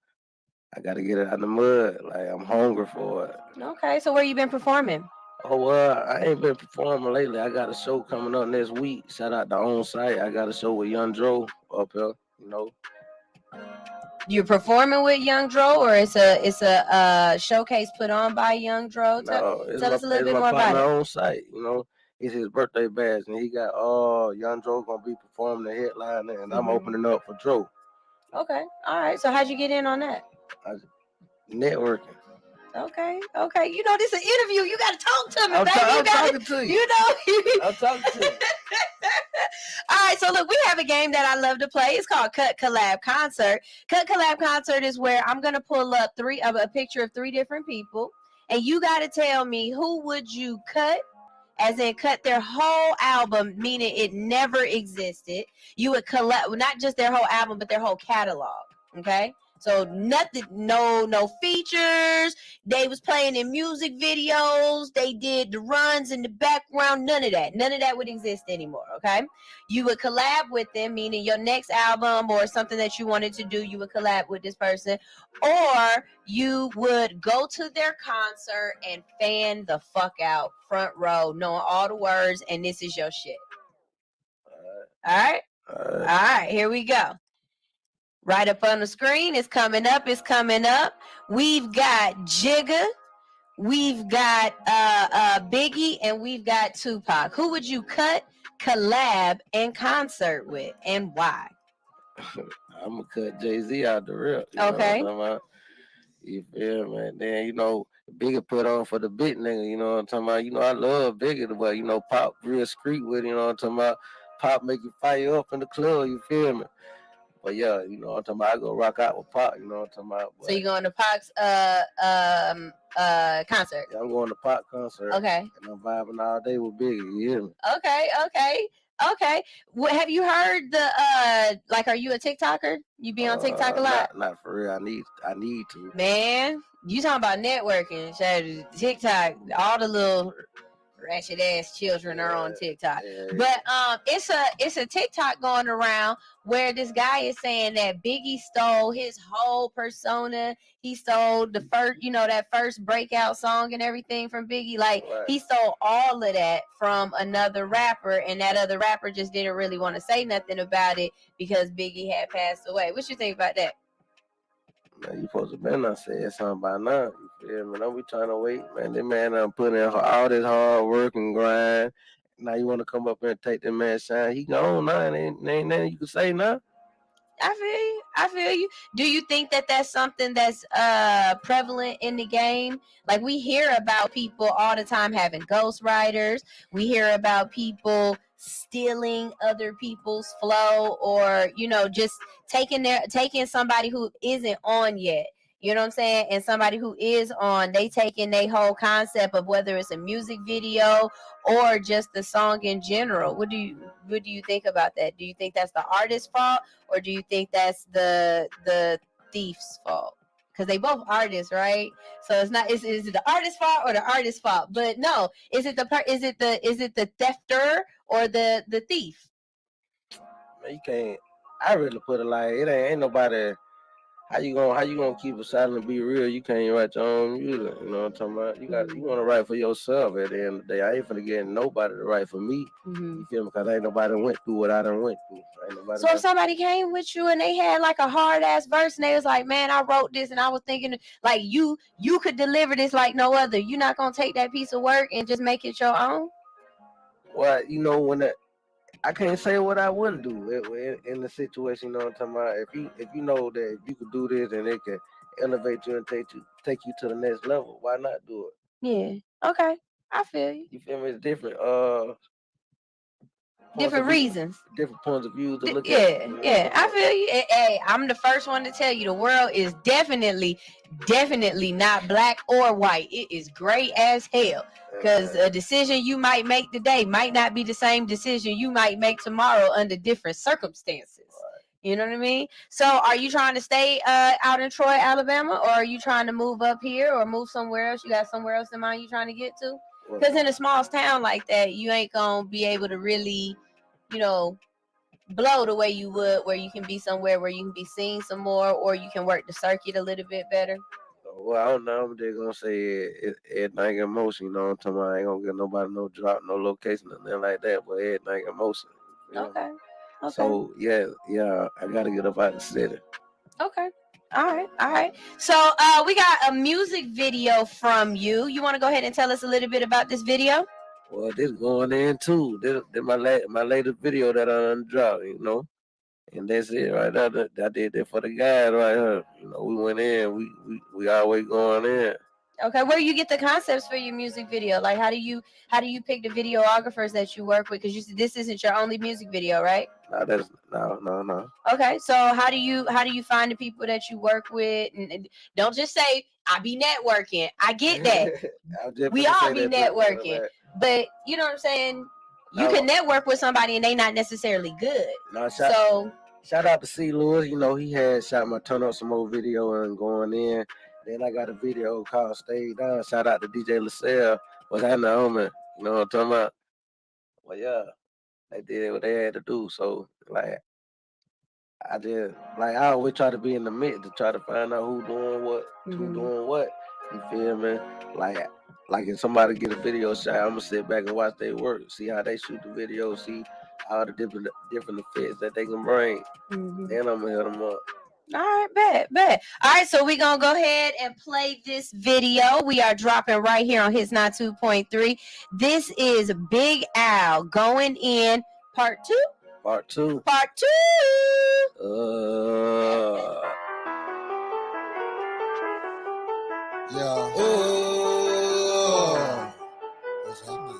I gotta get it out of the mud. Like I'm hungry for it. Okay, so where you been performing? Oh, well, I ain't been performing lately. I got a show coming up next week. Shout out to On Site. I got a show with Young Dro up here, you know. You're performing with Young Dro, or it's a showcase put on by Young Dro? Tell us a little bit more about it. On Site, you know. It's his birthday bash, and he got Young Dro gonna be performing the headline, and I'm opening up for Dro. Okay, all right. So how'd you get in on that? Networking. Okay. You know, this is an interview. You got to talk to me, I'm baby. I'm talking to you. You know. I'm talking to you. All right, so look, we have a game that I love to play. It's called Cut Collab Concert. Cut Collab Concert is where I'm going to pull up a picture of 3 different people, and you got to tell me who would you cut, as in cut their whole album, meaning it never existed. You would collect, not just their whole album, but their whole catalog, okay? So nothing, no features. They was playing in music videos. They did the runs in the background. None of that. None of that would exist anymore, okay? You would collab with them, meaning your next album or something that you wanted to do, you would collab with this person. Or you would go to their concert and fan the fuck out, front row, knowing all the words, and this is your shit. All right? All right, here we go. Right up on the screen, it's coming up. We've got Jigga, we've got Biggie, and we've got Tupac. Who would you cut, collab, and concert with, and why? I'm gonna cut Jay-Z out the rip. Okay. You feel me? Then, Biggie put on for the big nigga, you know what I'm talking about? I love Biggie, but, Pop real street with it, you know what I'm talking about? Pop make you fire up in the club, you feel me? But yeah, I'm talking about, I go rock out with Pop, you know what I'm talking about? But, so you going to Pac's concert? Yeah, I'm going to Pop concert. Okay. And I'm vibing all day with Biggie, you hear me? Okay. Have you heard the are you a TikToker? You be on TikTok a lot? Not for real. I need to. Man, you talking about networking? TikTok, all the little ratchet ass children are on TikTok. But it's a TikTok going around where this guy is saying that Biggie stole his whole persona. He stole the first, that first breakout song and everything from Biggie. He stole all of that from another rapper, and that other rapper just didn't really want to say nothing about it because Biggie had passed away. What you think about that? Man, you supposed to been not saying something by now. You feel me? Don't be trying to wait, man. This man put in all this hard work and grind. Now you want to come up here and take that man's shine. He gone now, and ain't nothing you can say now. I feel you. Do you think that that's something that's prevalent in the game? Like, we hear about people all the time having ghostwriters. We hear about people stealing other people's flow, or just taking somebody who isn't on yet. You know what I'm saying? And somebody who is on, they taking their whole concept of whether it's a music video or just the song in general. What do you think about that? Do you think that's the artist's fault, or do you think that's the thief's fault? Because they both artists, right? So it's not is it the artist's fault or the artist's fault? But no, is it the thefter or the thief? Man, you can't. I really put it like it ain't nobody. How you gonna keep it silent and be real? You can't write your own music. You know what I'm talking about? You want to write for yourself. At the end of the day, I ain't finna get nobody to write for me. Mm-hmm. You feel me? Because ain't nobody went through what I done went through. So if somebody came with you and they had like a hard ass verse and they was like, man, I wrote this and I was thinking like you could deliver this like no other. You're not gonna take that piece of work and just make it your own? Well, I can't say what I wouldn't do in the situation. You know what I'm talking about? If you know that you could do this and it can elevate you and take you to the next level, why not do it? Yeah. Okay. I feel you. You feel me? It's different. Different reasons. Different points of view to look at. Yeah. I feel you. Hey, I'm the first one to tell you the world is definitely not black or white. It is gray as hell. Because a decision you might make today might not be the same decision you might make tomorrow under different circumstances. Right. You know what I mean? So are you trying to stay out in Troy, Alabama, or are you trying to move up here or move somewhere else? You got somewhere else in mind you trying to get to? Because in a small town like that, you ain't going to be able to really, blow the way you would, where you can be somewhere where you can be seen some more, or you can work the circuit a little bit better. Well, I don't know. I'm just gonna say everything in motion. You know what I'm talking about? I ain't gonna get nobody no drop, no location, nothing like that. But everything in motion. Okay. So yeah, I gotta get up out of the city. Okay. All right. So we got a music video from you. You want to go ahead and tell us a little bit about this video? Well, this going in too. This my latest video that I dropped. And that's it right there. I did that for the guys right here. We went in. We always going in. Okay, where do you get the concepts for your music video? Like, how do you pick the videographers that you work with? Because you said this isn't your only music video, right? No. Okay, so how do you find the people that you work with? And don't just say I be networking. I get that. We all be networking, but you know what I'm saying. You can network with somebody and they not necessarily good. Shout out to C. Lewis. You know, he had shot my Turn Up Some More video and going in. Then I got a video called Stay Down. Shout out to DJ LaSalle. What's happening, homie? You know what I'm talking about? Well, yeah, they did what they had to do. So, like, I always try to be in the mix to try to find out who doing what, who doing what. You feel me? Like if somebody get a video shot, I'm gonna sit back and watch their work, see how they shoot the video, see all the different effects that they can bring. Then I'm gonna hit them up. All right, bet. All right, so we're going to go ahead and play this video. We are dropping right here on Hits 92.3. This is Big Al going in part 2. Part 2. Part 2. Yeah. What's happening?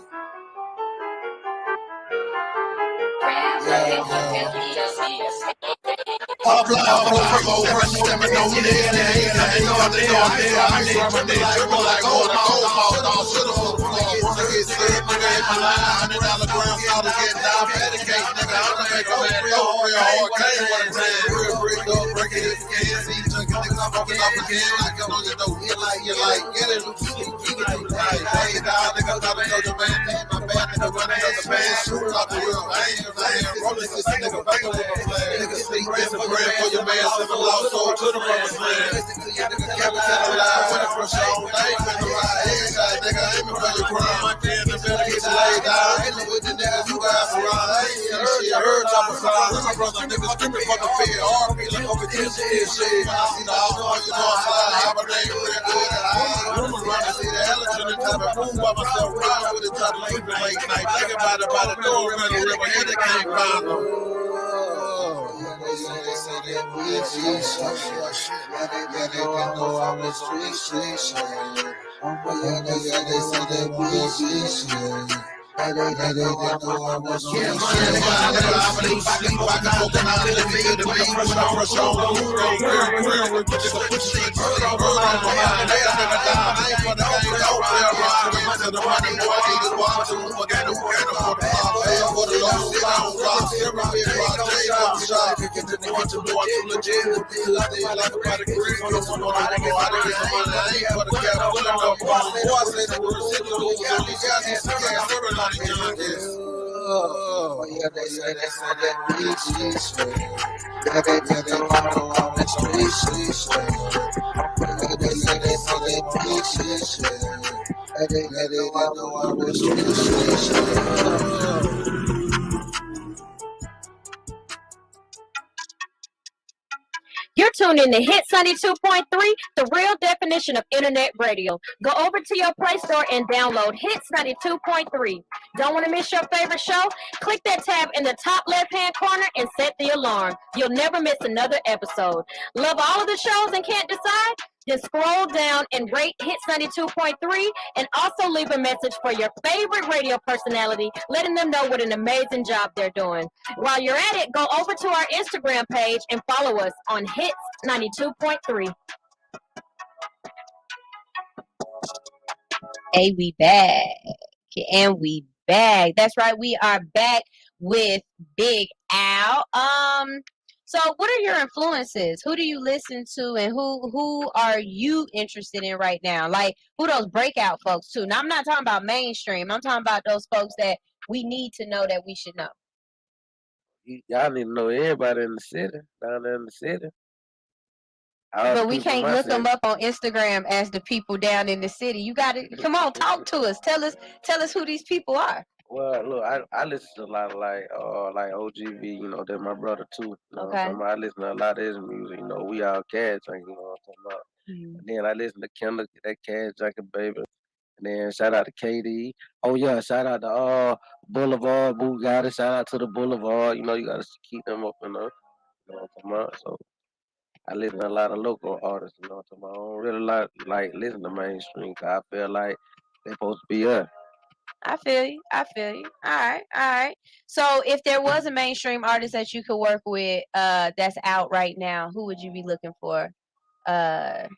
You're tuned in to Hits 92.3, the real definition of internet radio. Go over to your Play Store and download Hits 92.3. Don't want to miss your favorite show? Click that tab in the top left-hand corner and set the alarm. You'll never miss another episode. Love all of the shows and can't decide? Then scroll down and rate Hits 92.3 and also leave a message for your favorite radio personality, letting them know what an amazing job they're doing. While you're at it, go over to our Instagram page and follow us on Hits 92.3. Hey, we back. And we back. That's right. We are back with Big Al. So what are your influences? Who do you listen to and who are you interested in right now? Like who those breakout folks too? Now I'm not talking about mainstream. I'm talking about those folks that we need to know that we should know. Y'all need to know everybody in the city, down there in the city. But we can't look them up on Instagram as the people down in the city. You got to come on, talk to us. Tell us who these people are. Well, look, I listen to a lot of like OGV, you know, they're my brother too. You know Okay. I listen to a lot of his music, you know, we all cash junkie, you know what I'm talking about. And then I listen to Kendall, that cash junkie baby. And then shout out to KD. Oh yeah, shout out to Boulevard, Bugatti, shout out to the Boulevard. You know, you gotta keep them up in there. You know what I'm talking about? So I listen to a lot of local artists, you know what I'm talking about. I don't really like listen to mainstream cause I feel like they're supposed to be us. I feel you. All right. So if there was a mainstream artist that you could work with that's out right now, who would you be looking for some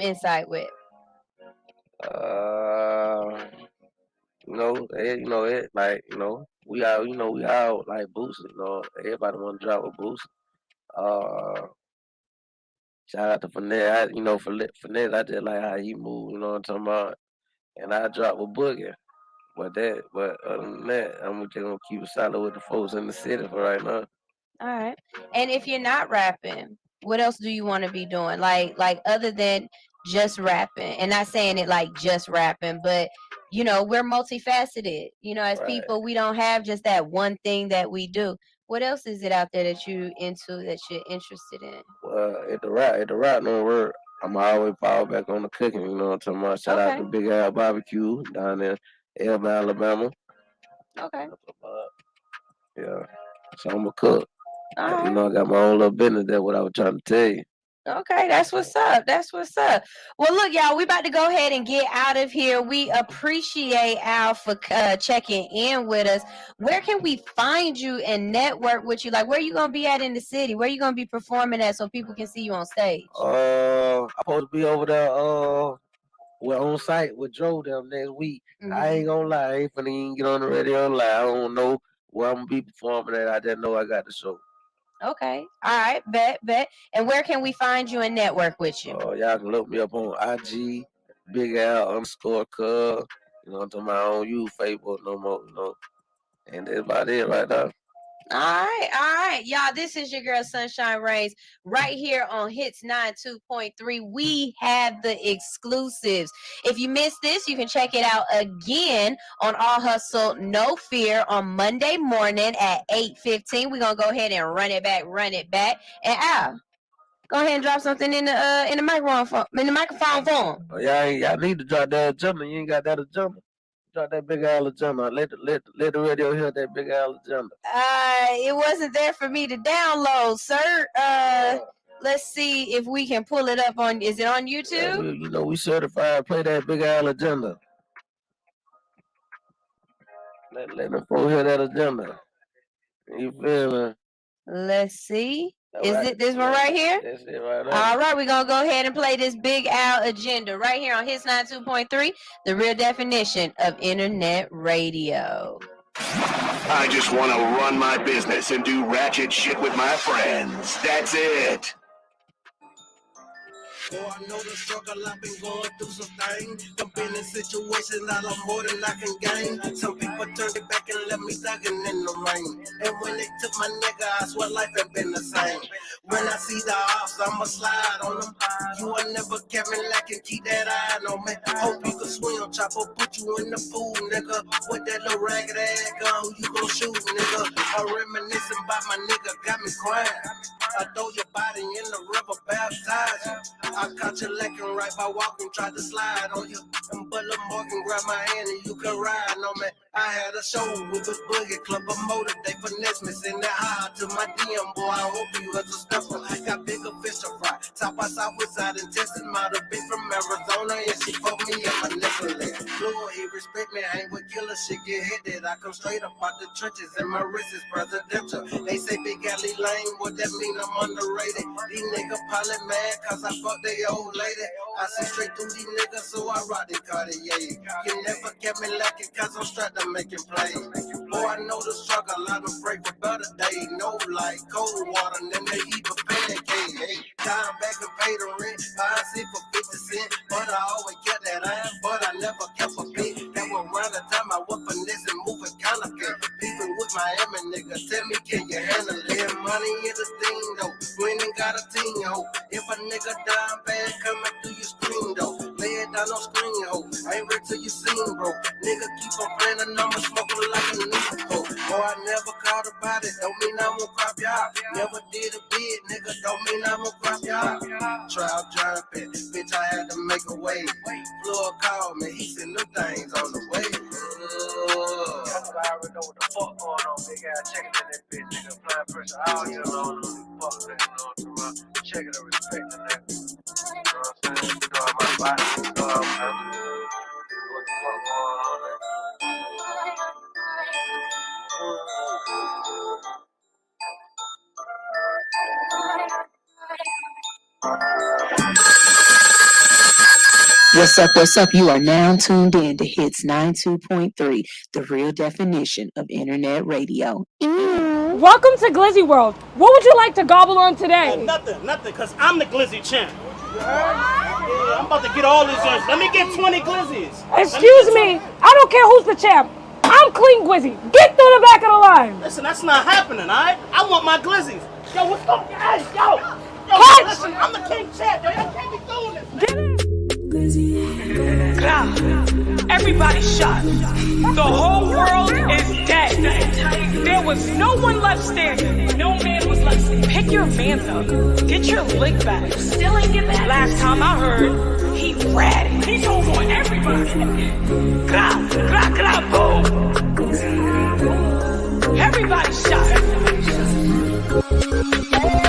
insight with? Like, you know, we all, we all like Boosie. Everybody want to drop a Boosie. Uh, Shout out to Finesse. Finesse, I just like how he move. You know what I'm talking about? And I drop a boogie. But other than that, I'm just gonna keep it solid with the folks in the city for right now. All right. And if you're not rapping, what else do you want to be doing? Like other than just rapping, and not saying it like just rapping, but we're multifaceted. As Right. people, we don't have just that one thing that we do. What else is it out there that you into that you're interested in? Well, at the rap no work, I'm always fall back on the cooking. You know what I'm talking about? Shout out to Big Al Barbecue down there, Elba, Alabama. Okay. Yeah. So I'm a cook. All right. I got my own little business. That's what I was trying to tell you. Okay, that's what's up. That's what's up. Well, look, y'all, we about to go ahead and get out of here. We appreciate Al for checking in with us. Where can we find you and network with you? Like, where you gonna be at in the city? Where you gonna be performing at so people can see you on stage? I'm supposed to be over there. We're on site with Joe them next week. I ain't gonna lie, I ain't finna even get on the radio and lie. I don't know where I'm gonna be performing at. I just know I got the show. Okay. All right. Bet. And where can we find you and network with you? Y'all can look me up on IG, Big Al _ Cub. I'm talking about I don't use Facebook no more, And that's about it right now. All right, y'all. This is your girl Sunshine Reigns right here on Hits 92.3. We have the exclusives. If you missed this, you can check it out again on All Hustle No Fear on Monday morning at 8:15. We're gonna go ahead and run it back. And Al, go ahead and drop something in the microphone form. Y'all need to drop that agenda. You ain't got that agenda. Drop that Big Al agenda. Let the radio hear that Big Al agenda. It wasn't there for me to download, sir. Let's see if we can pull it up on. Is it on YouTube? Yeah, we certified. Play that Big Al agenda. Let them folks hear that agenda. You feel me? Let's see. Is it this one right here? That's it right there. All right, we're going to go ahead and play this Big Al agenda right here on Hits 92.3, the real definition of internet radio. I just want to run my business and do ratchet shit with my friends. That's it. Oh, I know the struggle, I've been going through some things. I've been in situations that I'm more than I can gain. Some people turned it back and left me thugging in the rain. And when they took my nigga, I swear life ain't been the same. When I see the ops, I'ma slide on them. You will never kept me lacking, keep that eye on me. Hope you can swim, chopper, put you in the pool, nigga. With that little ragged ass gun, who you gon' shoot, nigga? I'm reminiscing about my nigga, got me crying. I throw your body in the river, baptize you. I caught you lacking right by walking, tried to slide on you. And Butler Morgan grabbed my hand and you could ride on me. I had a show with a boogie club, a motor, they finesse me, send that high to my DM, boy, I hope you was a stepper. Got bigger fish to fry, top by Southwest intestine, might have been from Arizona, and she fucked me up my necklace. Lord, he respect me, I ain't with killer shit, get hit. I come straight up out the trenches, and my wrist is presidential. They say Big Alley Lane, what that mean I'm underrated? These niggas probably mad, cause I fucked they old lady. I see straight through these niggas, so I rock the Cartier. You never kept me lacking, cause I'm strapped to making plays. Boy, I know the struggle, I done pray for better days. No light, cold water, and then they eat a pancake. Hey, time back and pay the rent, buy shit for 50 cents. But I always kept that iron, but I never kept a bit. That was around the time I was finessing, moving counterfeit. Beefing with Miami niggas, tell me, can you handle it? Money is a thing, though. We ain't got a team, ho. If a nigga down bad, coming through your screen, though. Lay it down on screen, ho. I ain't ready till you seen, bro. Nigga keep on playing the number, smoking like a Negro. Oh, I never caught about it, don't mean I'm gonna crop y'all. Never did a bid, nigga, don't mean I'm gonna crop y'all. Trial jumping, bitch, I had to make a way. Floyd called me, he said, them things on the way. I already know what the fuck going on, big ass checking in that bitch, nigga. Applying pressure all year long on these fuck niggas, you know what I'm talking about? Checking and respecting that. You know what I'm saying? You know how my body, you know how I'm what the fuck going on there. What's up? You are now tuned in to Hits 92.3, the real definition of internet radio. Welcome to Glizzy World. What would you like to gobble on today? Nothing, because I'm the Glizzy champ. Yeah, I'm about to get all these joints. Let me get 20 Glizzies. Excuse me, I don't care who's the champ. I'm Clean Glizzy. Get to the back of the line. Listen, that's not happening, all right? I want my Glizzies. Yo, what's going on? Hey, yo, listen, I'm the king champ. Yo, y'all can't be doing this, man. Get it. Everybody shot. The whole world is dead. There was no one left standing. No man was left standing. Pick your man up. Get your lick back. Still ain't get that. Last time I heard, he ratted. He told on everybody. Boom. Everybody shot.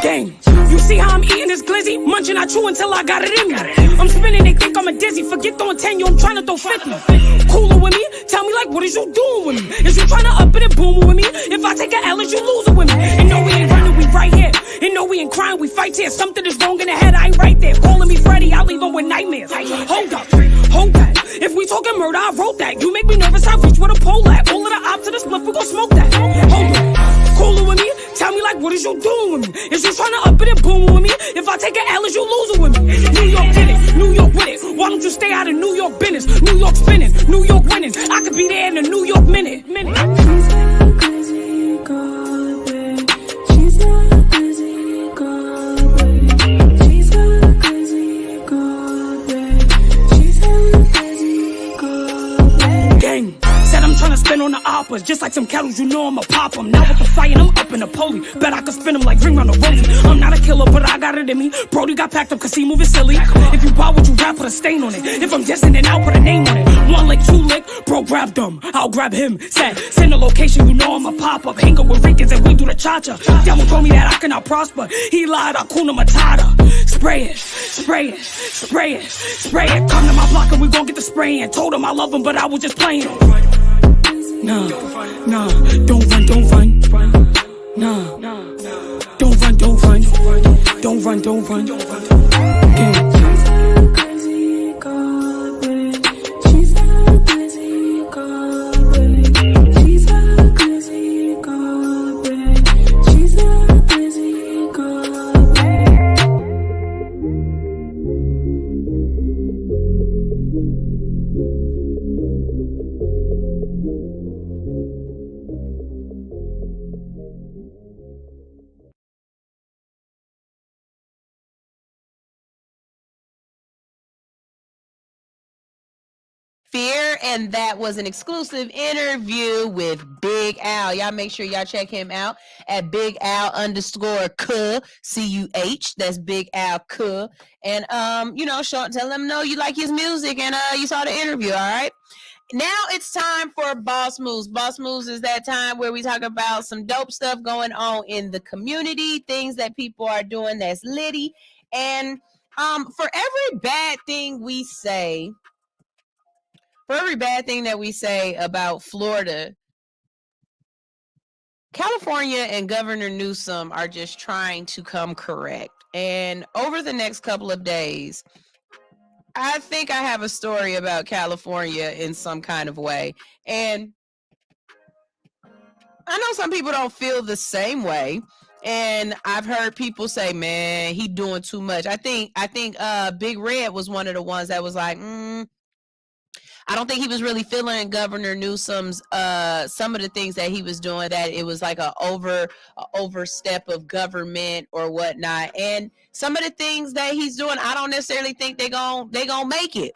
Gang, you see how I'm eating this glizzy? Munching, I chew until I got it in me. I'm spinning, they think I'm a dizzy. Forget throwing 10, yo, I'm trying to throw 50. Cooler with me? Tell me like, what is you doing with me? Is you trying to up it and boom with me? If I take a L, is you losing with me? And no, we ain't running, we right here. And no, we ain't crying, we fight here. Something is wrong in the head, I ain't right there. Calling me Freddy, I leave him with nightmares. Hold up, hold that. If we talking murder, I wrote that. You make me nervous, I reach with a pole at. All of the ops to the split, we gon' smoke that. Hold up. Cooler with me? Tell me like, what is you doing with me? Is you trying to up it and boom with me? If I take an L, is you losing with me? New York did it, New York with it. Why don't you stay out of New York business? New York spinning, New York winning. I could be there in a New York minute. Gang. Said I'm tryna spin on the oppas, just like some kettles, you know I'ma pop them. Now with the fire, I'm up in the poli. Bet I could spin them like ring round the rosie. I'm not a killer, but I got it in me. Brody got packed up cause he moving silly. If you buy what you rap, put a stain on it. If I'm dissing, then I'll put a name on it. One lick, two lick, bro grab them, I'll grab him. Said, send the location, you know I'ma pop up. Hang up with Rickens and we do the cha-cha. Devil told me that I cannot prosper. He lied, Hakuna Matata. Spray it, spray it, spray it, spray it. Come to my block and we gon' get the spraying. Told him I love him, but I was just playing. Nah, don't run. Nah, don't run. Yeah. Fear, and that was an exclusive interview with Big Al. Y'all make sure y'all check him out at Big Al _ CUH. That's Big Al Cuh. And tell him no, you like his music and you saw the interview, all right? Now it's time for Boss Moves. Boss Moves is that time where we talk about some dope stuff going on in the community, things that people are doing that's litty. And for every bad thing that we say about Florida, California and Governor Newsom are just trying to come correct. And over the next couple of days, I think I have a story about California in some kind of way. And I know some people don't feel the same way. And I've heard people say, man, he doing too much. I think Big Red was one of the ones that was like, I don't think he was really feeling Governor Newsom's some of the things that he was doing, that it was like a overstep of government or whatnot. And some of the things that he's doing, I don't necessarily think they gonna make it.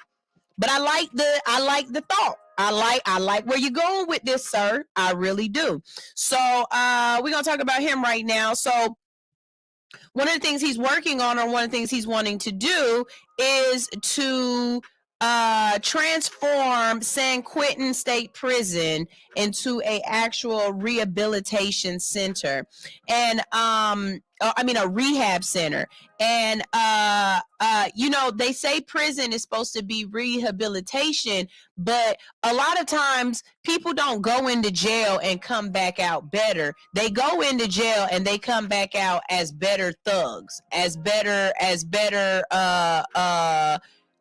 But I like the thought. I like where you're going with this, sir. I really do. So we're gonna talk about him right now. So one of the things he's working on, or one of the things he's wanting to do, is to transform San Quentin State Prison into a actual rehabilitation center, and a rehab center. And they say prison is supposed to be rehabilitation, but a lot of times people don't go into jail and come back out better. They go into jail and they come back out as better thugs, as better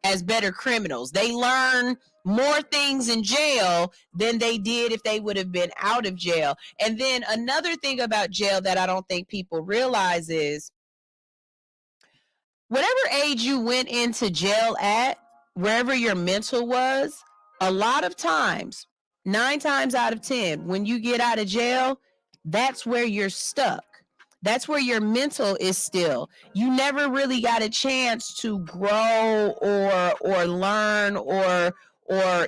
as better criminals. They learn more things in jail than they did if they would have been out of jail. And then another thing about jail that I don't think people realize is whatever age you went into jail at, wherever your mental was, a lot of times, 9 times out of 10, when you get out of jail, that's where you're stuck. That's where your mental is still. You never really got a chance to grow or learn or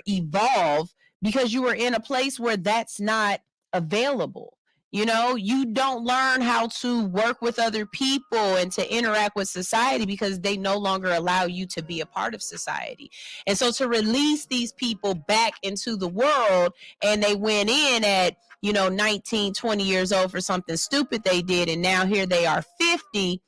evolve because you were in a place where that's not available. You know, you don't learn how to work with other people and to interact with society because they no longer allow you to be a part of society. And so to release these people back into the world, and they went in at, 19, 20 years old for something stupid they did, and now here they are 50,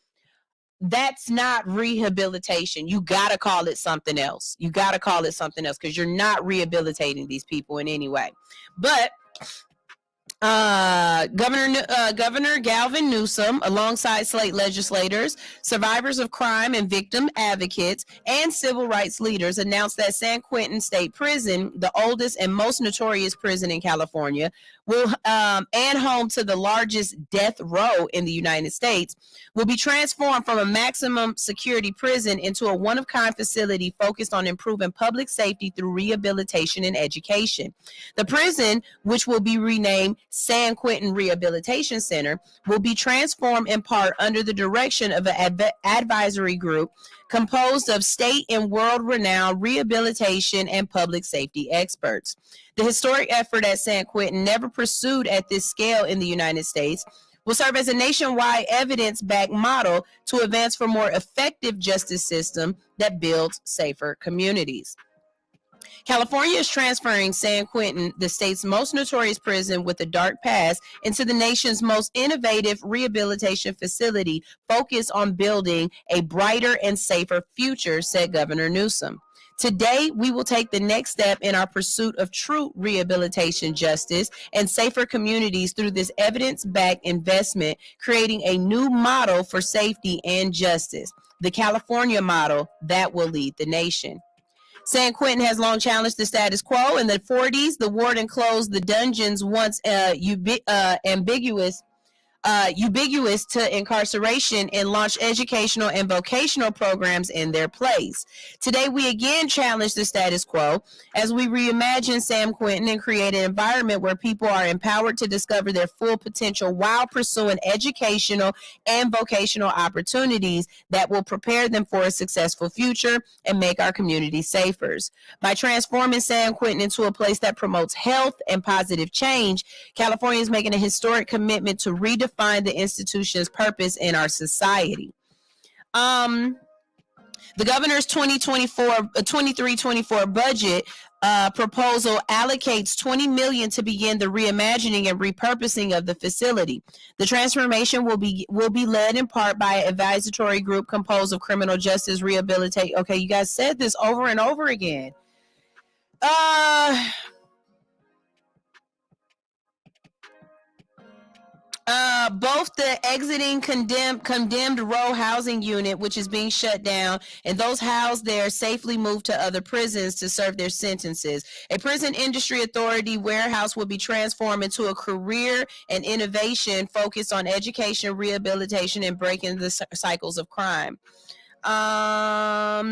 that's not rehabilitation. You got to call it something else. You got to call it something else because you're not rehabilitating these people in any way. But Governor Galvin Newsom, alongside Slate legislators, survivors of crime and victim advocates, and civil rights leaders, announced that San Quentin State Prison, the oldest and most notorious prison in California, will and home to the largest death row in the United States, will be transformed from a maximum security prison into a one-of-kind facility focused on improving public safety through rehabilitation and education. The prison, which will be renamed San Quentin Rehabilitation Center, will be transformed in part under the direction of an advisory group composed of state and world-renowned rehabilitation and public safety experts. The historic effort at San Quentin, never pursued at this scale in the United States, will serve as a nationwide evidence-backed model to advance for more effective justice system that builds safer communities. California is transferring San Quentin, the state's most notorious prison with a dark past, into the nation's most innovative rehabilitation facility focused on building a brighter and safer future, said Governor Newsom. Today, we will take the next step in our pursuit of true rehabilitation justice and safer communities through this evidence-backed investment, creating a new model for safety and justice, the California model that will lead the nation. San Quentin has long challenged the status quo. In the 40s, the warden closed the dungeons once ubiquitous to incarceration and launched educational and vocational programs in their place. Today, we again challenge the status quo as we reimagine San Quentin and create an environment where people are empowered to discover their full potential while pursuing educational and vocational opportunities that will prepare them for a successful future and make our community safer. By transforming San Quentin into a place that promotes health and positive change, California is making a historic commitment to redefine the institution's purpose in our society. The governor's 23-24 budget proposal allocates $20 million to begin the reimagining and repurposing of the facility. The transformation will be led in part by an advisory group composed of criminal justice rehabilitation. Okay, you guys said this over and over again. Both the exiting condemned row housing unit, which is being shut down, and those housed there safely moved to other prisons to serve their sentences. A prison industry authority warehouse will be transformed into a career and innovation focused on education, rehabilitation, and breaking the cycles of crime. All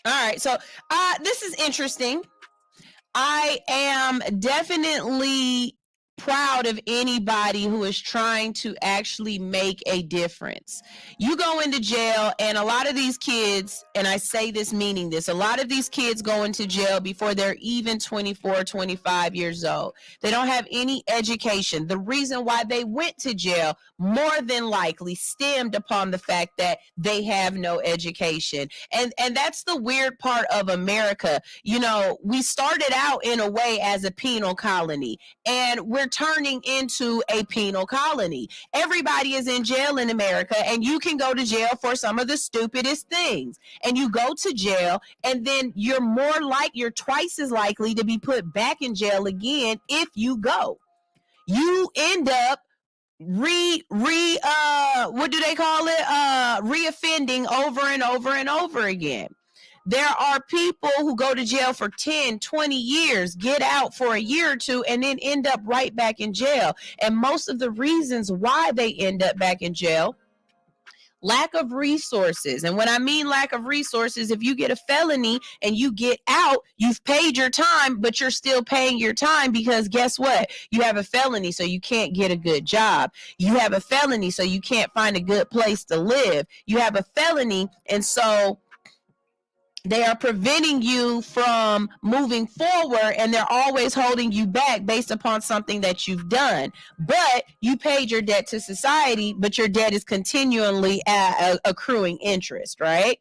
right, so this is interesting. I am definitely proud of anybody who is trying to actually make a difference. You go into jail, and a lot of these kids, and I say this meaning this, a lot of these kids go into jail before they're even 24, 25 years old. They don't have any education. The reason why they went to jail more than likely stemmed upon the fact that they have no education. And that's the weird part of America. You know, we started out in a way as a penal colony, and we're turning into a penal colony. Everybody is in jail in America, and you can go to jail for some of the stupidest things. And you go to jail, and then you're twice as likely to be put back in jail again if you go. You end up what do they call it? Reoffending over and over and over again. There are people who go to jail for 10, 20 years, get out for a year or two, and then end up right back in jail. And most of the reasons why they end up back in jail, lack of resources. And when I mean lack of resources, if you get a felony and you get out, you've paid your time, but you're still paying your time because guess what? You have a felony, so you can't get a good job. You have a felony, so you can't find a good place to live. You have a felony, and so they are preventing you from moving forward, and they're always holding you back based upon something that you've done. But you paid your debt to society, but your debt is continually accruing interest, right?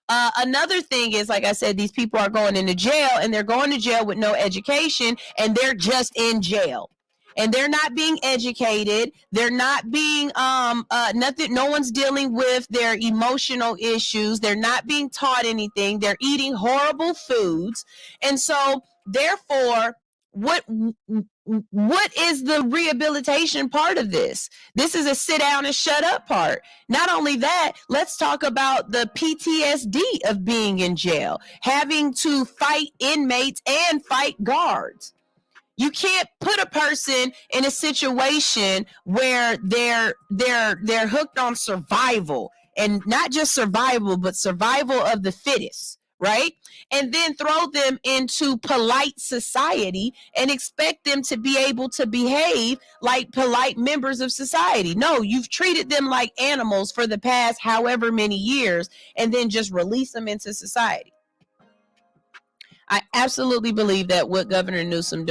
Another thing is, like I said, these people are going into jail, and they're going to jail with no education, and they're just in jail. And they're not being educated. They're not being nothing. No one's dealing with their emotional issues. They're not being taught anything. They're eating horrible foods. And so therefore, what is the rehabilitation part of this? This is a sit down and shut up part. Not only that, let's talk about the PTSD of being in jail, having to fight inmates and fight guards. You can't put a person in a situation where they're hooked on survival, and not just survival, but survival of the fittest, right? And then throw them into polite society and expect them to be able to behave like polite members of society. No, you've treated them like animals for the past however many years, and then just release them into society. I absolutely believe that what Governor Newsom is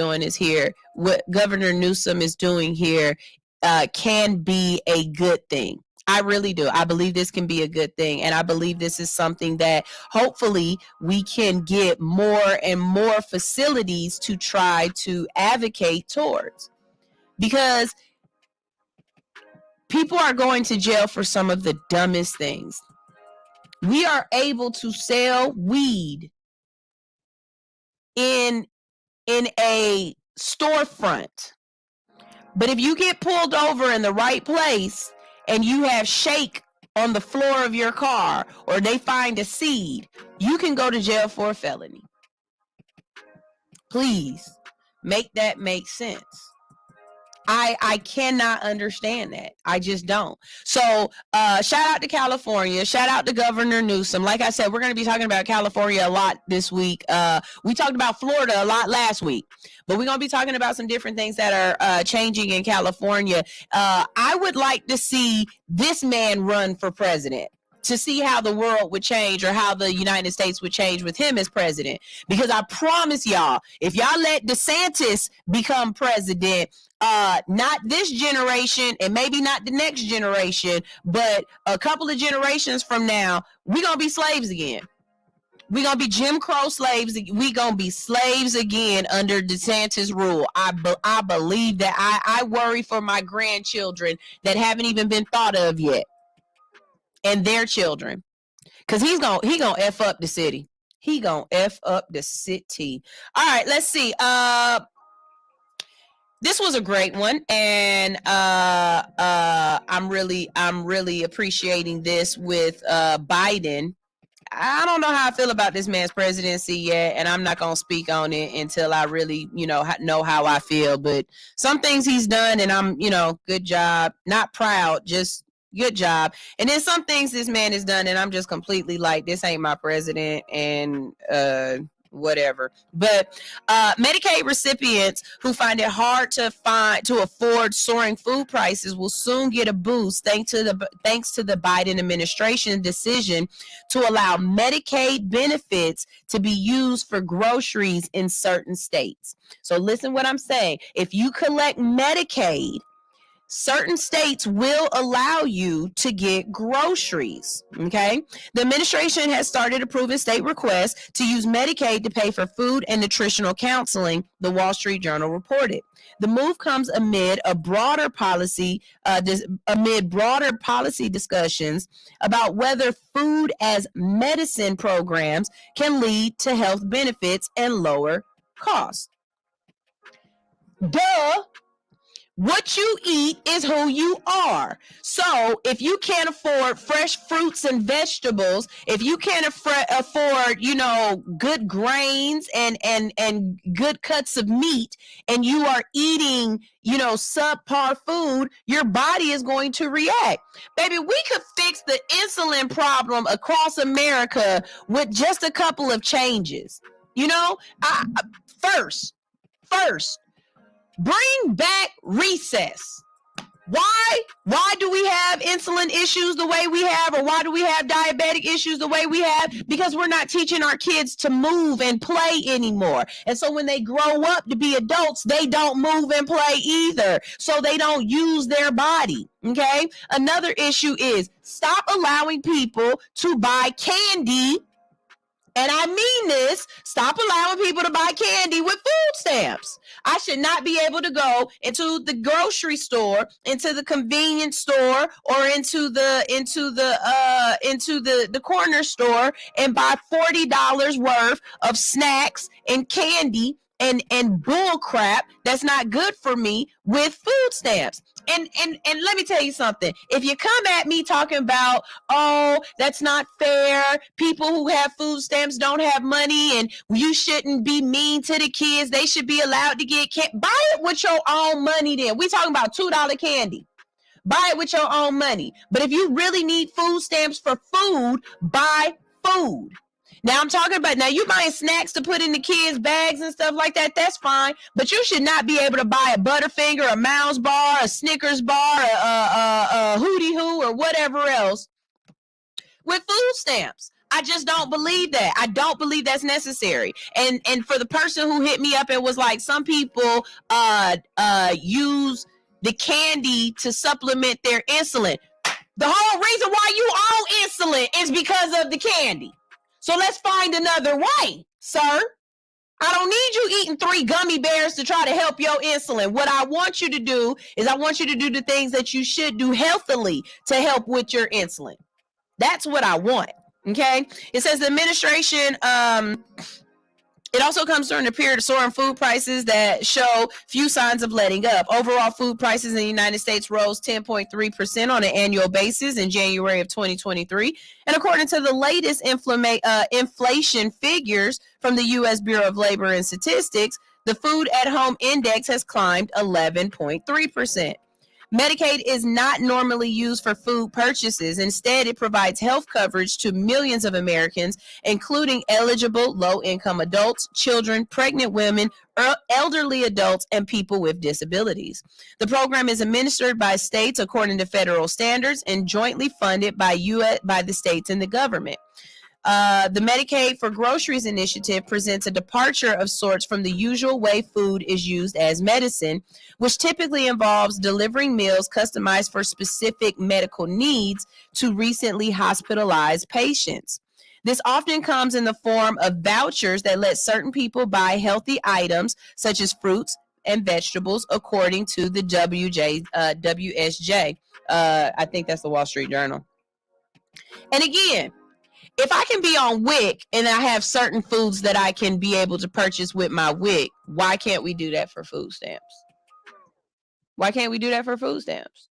doing here can be a good thing. I really do. I believe this can be a good thing. And I believe this is something that hopefully we can get more and more facilities to try to advocate towards. Because people are going to jail for some of the dumbest things. We are able to sell weed in a storefront, but if you get pulled over in the right place and you have shake on the floor of your car, or they find a seed, you can go to jail for a felony. Please make that make sense. I cannot understand that. I just don't. So shout out to California. Shout out to Governor Newsom. Like I said, we're going to be talking about California a lot this week. We talked about Florida a lot last week, but we're going to be talking about some different things that are changing in California. I would like to see this man run for president, to see how the world would change, or how the United States would change with him as president. Because I promise y'all, if y'all let DeSantis become president, not this generation and maybe not the next generation, but a couple of generations from now, we're going to be slaves again. We're going to be Jim Crow slaves. We're going to be slaves again under DeSantis' rule. I believe that. I worry for my grandchildren that haven't even been thought of yet, and their children, because he gonna F up the city. He gonna F up the city. All right, let's see. This was a great one, and I'm really appreciating this with Biden. I don't know how I feel about this man's presidency yet, and I'm not going to speak on it until I really, know how I feel. But some things he's done, and I'm, good job. Not proud, just good job. And then some things this man has done, and I'm just completely like, this ain't my president, and whatever. But Medicaid recipients who find it hard to afford soaring food prices will soon get a boost thanks to the Biden administration decision to allow Medicaid benefits to be used for groceries in certain states. So listen what I'm saying. If you collect Medicaid, certain states will allow you to get groceries, okay? The administration has started approving state requests to use Medicaid to pay for food and nutritional counseling, the Wall Street Journal reported. The move comes amid broader policy discussions about whether food as medicine programs can lead to health benefits and lower costs. Duh! What you eat is who you are. So if you can't afford fresh fruits and vegetables, if you can't afford, good grains and good cuts of meat, and you are eating, subpar food, your body is going to react. Baby, we could fix the insulin problem across America with just a couple of changes. First, bring back recess. Why do we have insulin issues the way we have, or why do we have diabetic issues the way we have? Because we're not teaching our kids to move and play anymore. And so when they grow up to be adults, they don't move and play either. So they don't use their body. Okay. Another issue is stop allowing people to buy candy. And I mean this, stop allowing people to buy candy with food stamps. I should not be able to go into the grocery store, into the convenience store, or into the corner store and buy $40 worth of snacks and candy and bull crap that's not good for me with food stamps. And let me tell you something. If you come at me talking about, oh, that's not fair, people who have food stamps don't have money, and you shouldn't be mean to the kids, they should be allowed to get buy it with your own money then. We talking about $2 candy. Buy it with your own money. But if you really need food stamps for food, buy food. Now I'm talking about, now you buying snacks to put in the kids' bags and stuff like that, that's fine. But you should not be able to buy a Butterfinger, a Mouse bar, a Snickers bar, a Hootie Hoo, or whatever else with food stamps. I just don't believe that. I don't believe that's necessary. And for the person who hit me up and was like, some people use the candy to supplement their insulin. The whole reason why you own insulin is because of the candy. So let's find another way, sir. I don't need you eating 3 gummy bears to try to help your insulin. What I want you to do is I want you to do the things that you should do healthily to help with your insulin. That's what I want, okay? It says the administration, it also comes during a period of soaring food prices that show few signs of letting up. Overall food prices in the United States rose 10.3% on an annual basis in January of 2023. And according to the latest inflation figures from the U.S. Bureau of Labor and Statistics, the food at home index has climbed 11.3%. Medicaid is not normally used for food purchases. Instead, it provides health coverage to millions of Americans, including eligible low-income adults, children, pregnant women, elderly adults, and people with disabilities. The program is administered by states according to federal standards and jointly funded by the states and the government. The Medicaid for Groceries initiative presents a departure of sorts from the usual way food is used as medicine, which typically involves delivering meals customized for specific medical needs to recently hospitalized patients. This often comes in the form of vouchers that let certain people buy healthy items such as fruits and vegetables, according to the WSJ. I think that's the Wall Street Journal. And again, if I can be on WIC and I have certain foods that I can be able to purchase with my WIC, why can't we do that for food stamps? Why can't we do that for food stamps?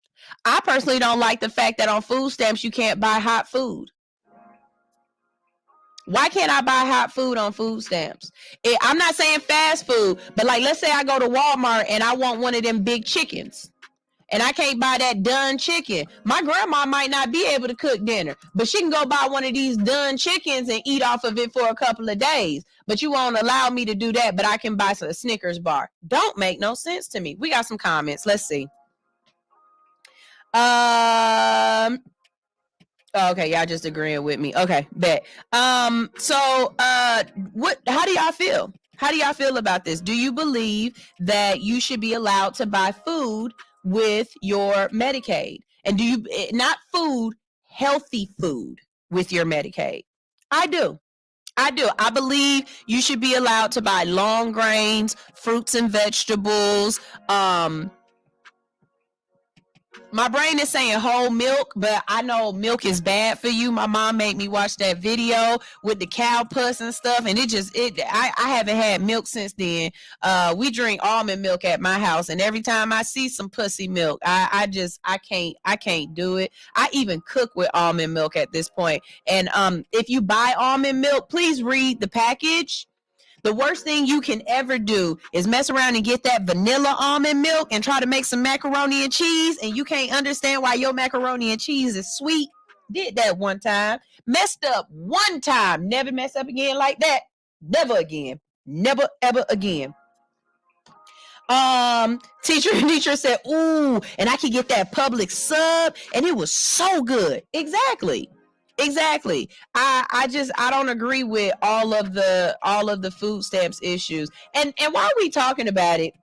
I personally don't like the fact that on food stamps you can't buy hot food. Why can't I buy hot food on food stamps? I'm not saying fast food, but like let's say I go to Walmart and I want one of them big chickens. And I can't buy that done chicken. My grandma might not be able to cook dinner, but she can go buy one of these done chickens and eat off of it for a couple of days. But you won't allow me to do that, but I can buy a Snickers bar. Don't make no sense to me. We got some comments. Let's see. Okay, y'all just agreeing with me. Okay, bet. How do y'all feel? How do y'all feel about this? Do you believe that you should be allowed to buy food with your Medicaid? And do you, not food, healthy food with your Medicaid? I do. I believe you should be allowed to buy long grains, fruits and vegetables, My brain is saying whole milk, but I know milk is bad for you. My mom made me watch that video with the cow puss and stuff, and I haven't had milk since then. We drink almond milk at my house, and every time I see some pussy milk, I can't do it. I even cook with almond milk at this point. And if you buy almond milk, please read the package. The worst thing you can ever do is mess around and get that vanilla almond milk and try to make some macaroni and cheese, and you can't understand why your macaroni and cheese is sweet. Did that one time. Messed up one time. Never mess up again like that. Never again. Never, ever again. Teacher said, ooh, and I could get that Publix sub, and it was so good. Exactly. I don't agree with all of the food stamps issues. And while we talking about it,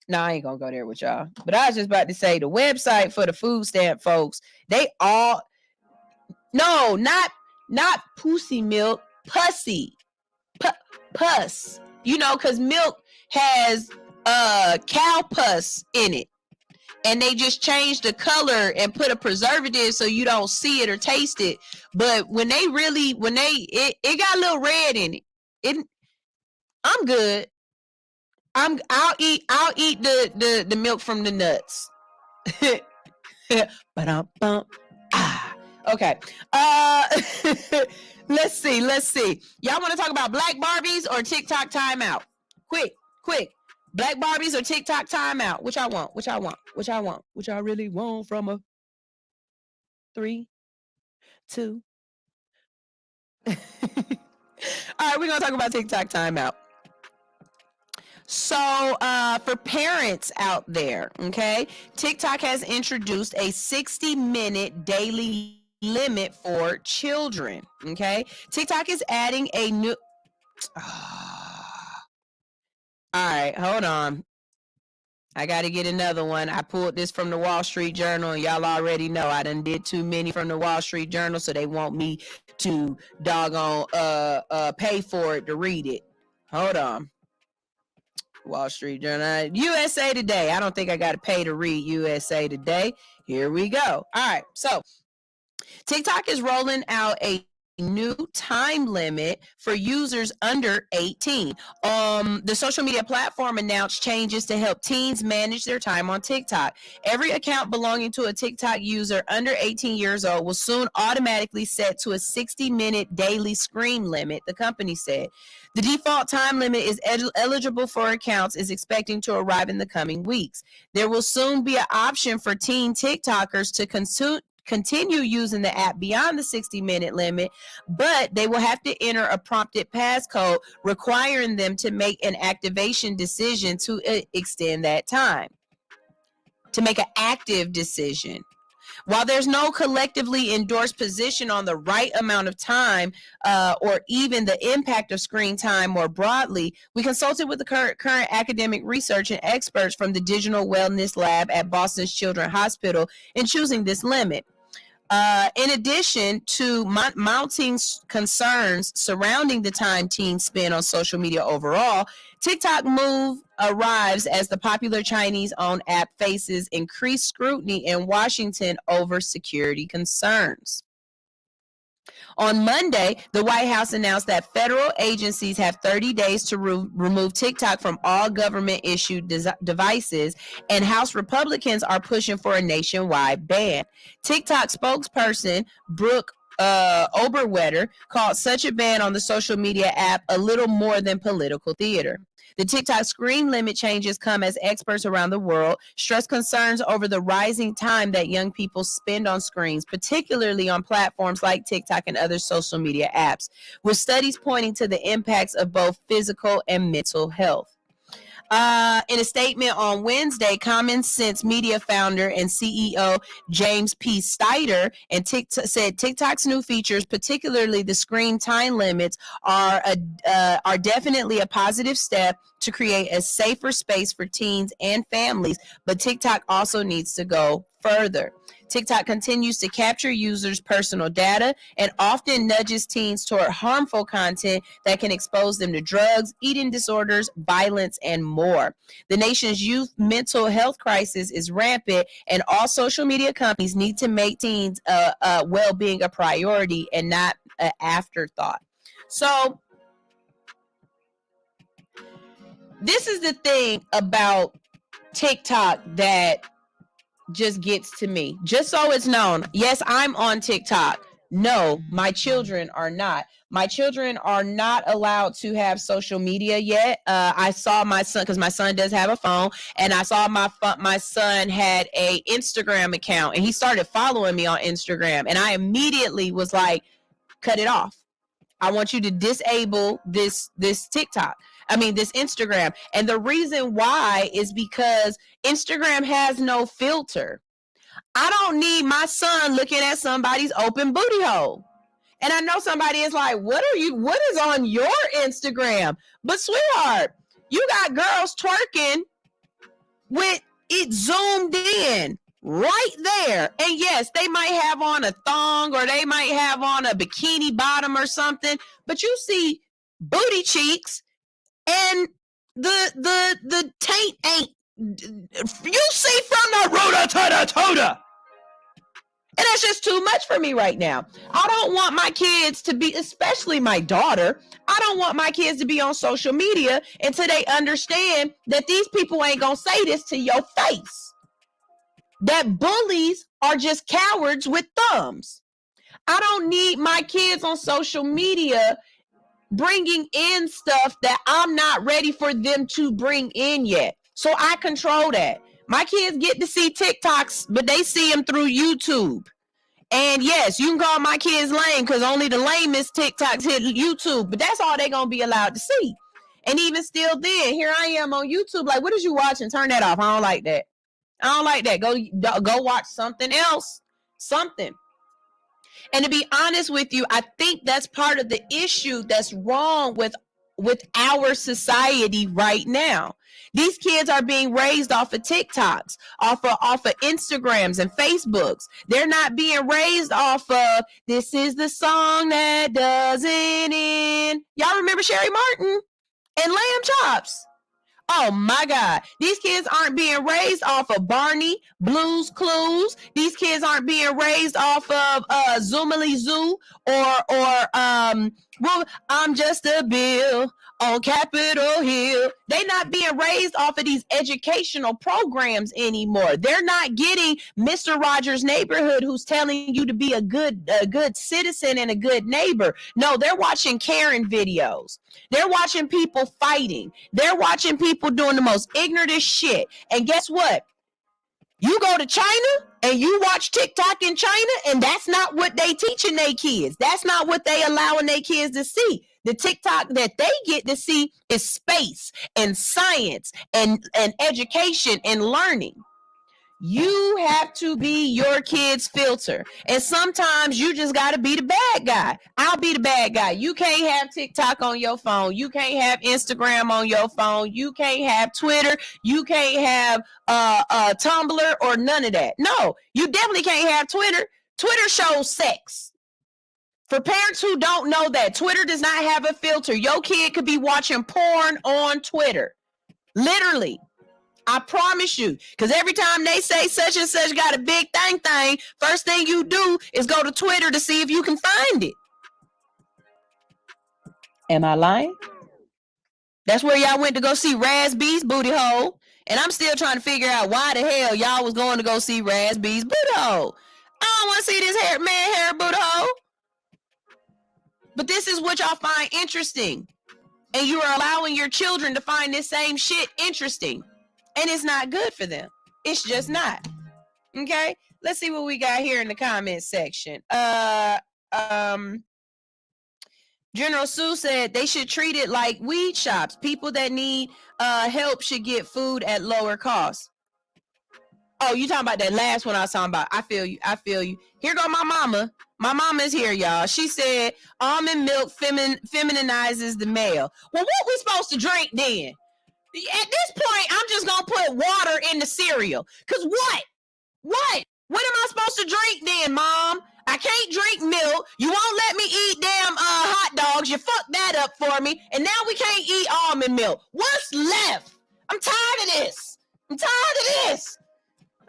no, I ain't gonna go there with y'all. But I was just about to say the website for the food stamp folks, they all not pussy milk, pussy. Pus. You know, because milk has cow pus in it. And they just changed the color and put a preservative so you don't see it or taste it. But it got a little red in it. I'm good. I'll eat the milk from the nuts. Okay. Let's see. Y'all want to talk about Black Barbies or TikTok timeout? Quick. Black Barbies or TikTok timeout? Which I want? Which I really want from a 3, 2. All right, we're gonna talk about TikTok timeout. So for parents out there, okay, TikTok has introduced a 60-minute daily limit for children. Okay, TikTok is adding a new. All right, hold on. I got to get another one. I pulled this from the Wall Street Journal, and y'all already know I done did too many from the Wall Street Journal, so they want me to doggone pay for it to read it. Hold on. Wall Street Journal. USA Today. I don't think I got to pay to read USA Today. Here we go. All right. So TikTok is rolling out a new time limit for users under 18. The social media platform announced changes to help teens manage their time on TikTok. Every account belonging to a TikTok user under 18 years old will soon automatically set to a 60-minute daily screen limit, the company said. The default time limit is eligible for accounts is expecting to arrive in the coming weeks. There will soon be an option for teen TikTokers to continue using the app beyond the 60-minute limit, but they will have to enter a prompted passcode requiring them to make an activation decision to extend that time, to make an active decision. While there's no collectively endorsed position on the right amount of time or even the impact of screen time more broadly, we consulted with the current academic research and experts from the Digital Wellness Lab at Boston's Children's Hospital in choosing this limit. In addition to mounting concerns surrounding the time teens spend on social media overall, TikTok move arrives as the popular Chinese-owned app faces increased scrutiny in Washington over security concerns. On Monday, the White House announced that federal agencies have 30 days to remove TikTok from all government-issued devices, and House Republicans are pushing for a nationwide ban. TikTok spokesperson Brooke Oberwetter called such a ban on the social media app a little more than political theater. The TikTok screen limit changes come as experts around the world stress concerns over the rising time that young people spend on screens, particularly on platforms like TikTok and other social media apps, with studies pointing to the impacts of both physical and mental health. In a statement on Wednesday, Common Sense Media founder and CEO James P. Steiner said TikTok's new features, particularly the screen time limits, are definitely a positive step to create a safer space for teens and families, but TikTok also needs to go further. TikTok continues to capture users' personal data and often nudges teens toward harmful content that can expose them to drugs, eating disorders, violence, and more. The nation's youth mental health crisis is rampant, and all social media companies need to make teens' well-being a priority and not an afterthought. So, this is the thing about TikTok that just gets to me. Just so it's known, yes, I'm on TikTok. No, my children are not. My children are not allowed to have social media yet. I saw my son, because my son does have a phone, and I saw my son had a Instagram account, and he started following me on Instagram, and I immediately was like, cut it off. I want you to disable this TikTok. This Instagram. And the reason why is because Instagram has no filter. I don't need my son looking at somebody's open booty hole. And I know somebody is like, what is on your Instagram? But sweetheart, you got girls twerking with it zoomed in right there. And yes, they might have on a thong or they might have on a bikini bottom or something, but you see booty cheeks and the taint ain't, you see from the rooter to the tutor. And that's just too much for me right now. I don't want my kids to be, especially my daughter, I don't want my kids to be on social media until they understand that these people ain't gonna say this to your face. That bullies are just cowards with thumbs. I don't need my kids on social media bringing in stuff that I'm not ready for them to bring in yet. So I control that. My kids get to see TikToks, but they see them through YouTube. And yes, you can call my kids lame because only the lamest TikToks hit YouTube, but that's all they're going to be allowed to see. And even still then, here I am on YouTube, like, what is you watching? Turn that off. I don't like that. I don't like that. Go watch something else. Something. And to be honest with you, I think that's part of the issue that's wrong with our society right now. These kids are being raised off of TikToks, off of Instagrams and Facebooks. They're not being raised off of, this is the song that doesn't end. Y'all remember Sherry Martin and Lamb Chops? Oh my God. These kids aren't being raised off of Barney, Blue's Clues. These kids aren't being raised off of Zoomily Zoo or well, I'm just a bill on Capitol Hill. They're not being raised off of these educational programs anymore. They're not getting Mr. Rogers' Neighborhood who's telling you to be a good citizen and a good neighbor. No, they're watching Karen videos. They're watching people fighting. They're watching people doing the most ignorant shit. And guess what? You go to China and you watch TikTok in China, and that's not what they teaching their kids. That's not what they allowing their kids to see. The TikTok that they get to see is space and science and education and learning. You have to be your kid's filter. And sometimes you just got to be the bad guy. I'll be the bad guy. You can't have TikTok on your phone. You can't have Instagram on your phone. You can't have Twitter. You can't have Tumblr or none of that. No, you definitely can't have Twitter. Twitter shows sex. For parents who don't know that, Twitter does not have a filter. Your kid could be watching porn on Twitter. Literally. I promise you, because every time they say such and such got a big thing, first thing you do is go to Twitter to see if you can find it. Am I lying? That's where y'all went to go see Raz B's booty hole, and I'm still trying to figure out why the hell y'all was going to go see Raz B's booty hole. I don't want to see this hair booty hole. But this is what y'all find interesting, and you are allowing your children to find this same shit interesting. And it's not good for them. It's just not. Okay? Let's see what we got here in the comments section. General Sue said they should treat it like weed shops. People that need help should get food at lower cost. Oh, you talking about that last one I was talking about. I feel you. Here go my mama. My mama is here, y'all. She said almond milk feminizes the male. Well, what we supposed to drink then? At this point, I'm just going to put water in the cereal. Because what? What am I supposed to drink then, Mom? I can't drink milk. You won't let me eat damn hot dogs. You fucked that up for me. And now we can't eat almond milk. What's left? I'm tired of this.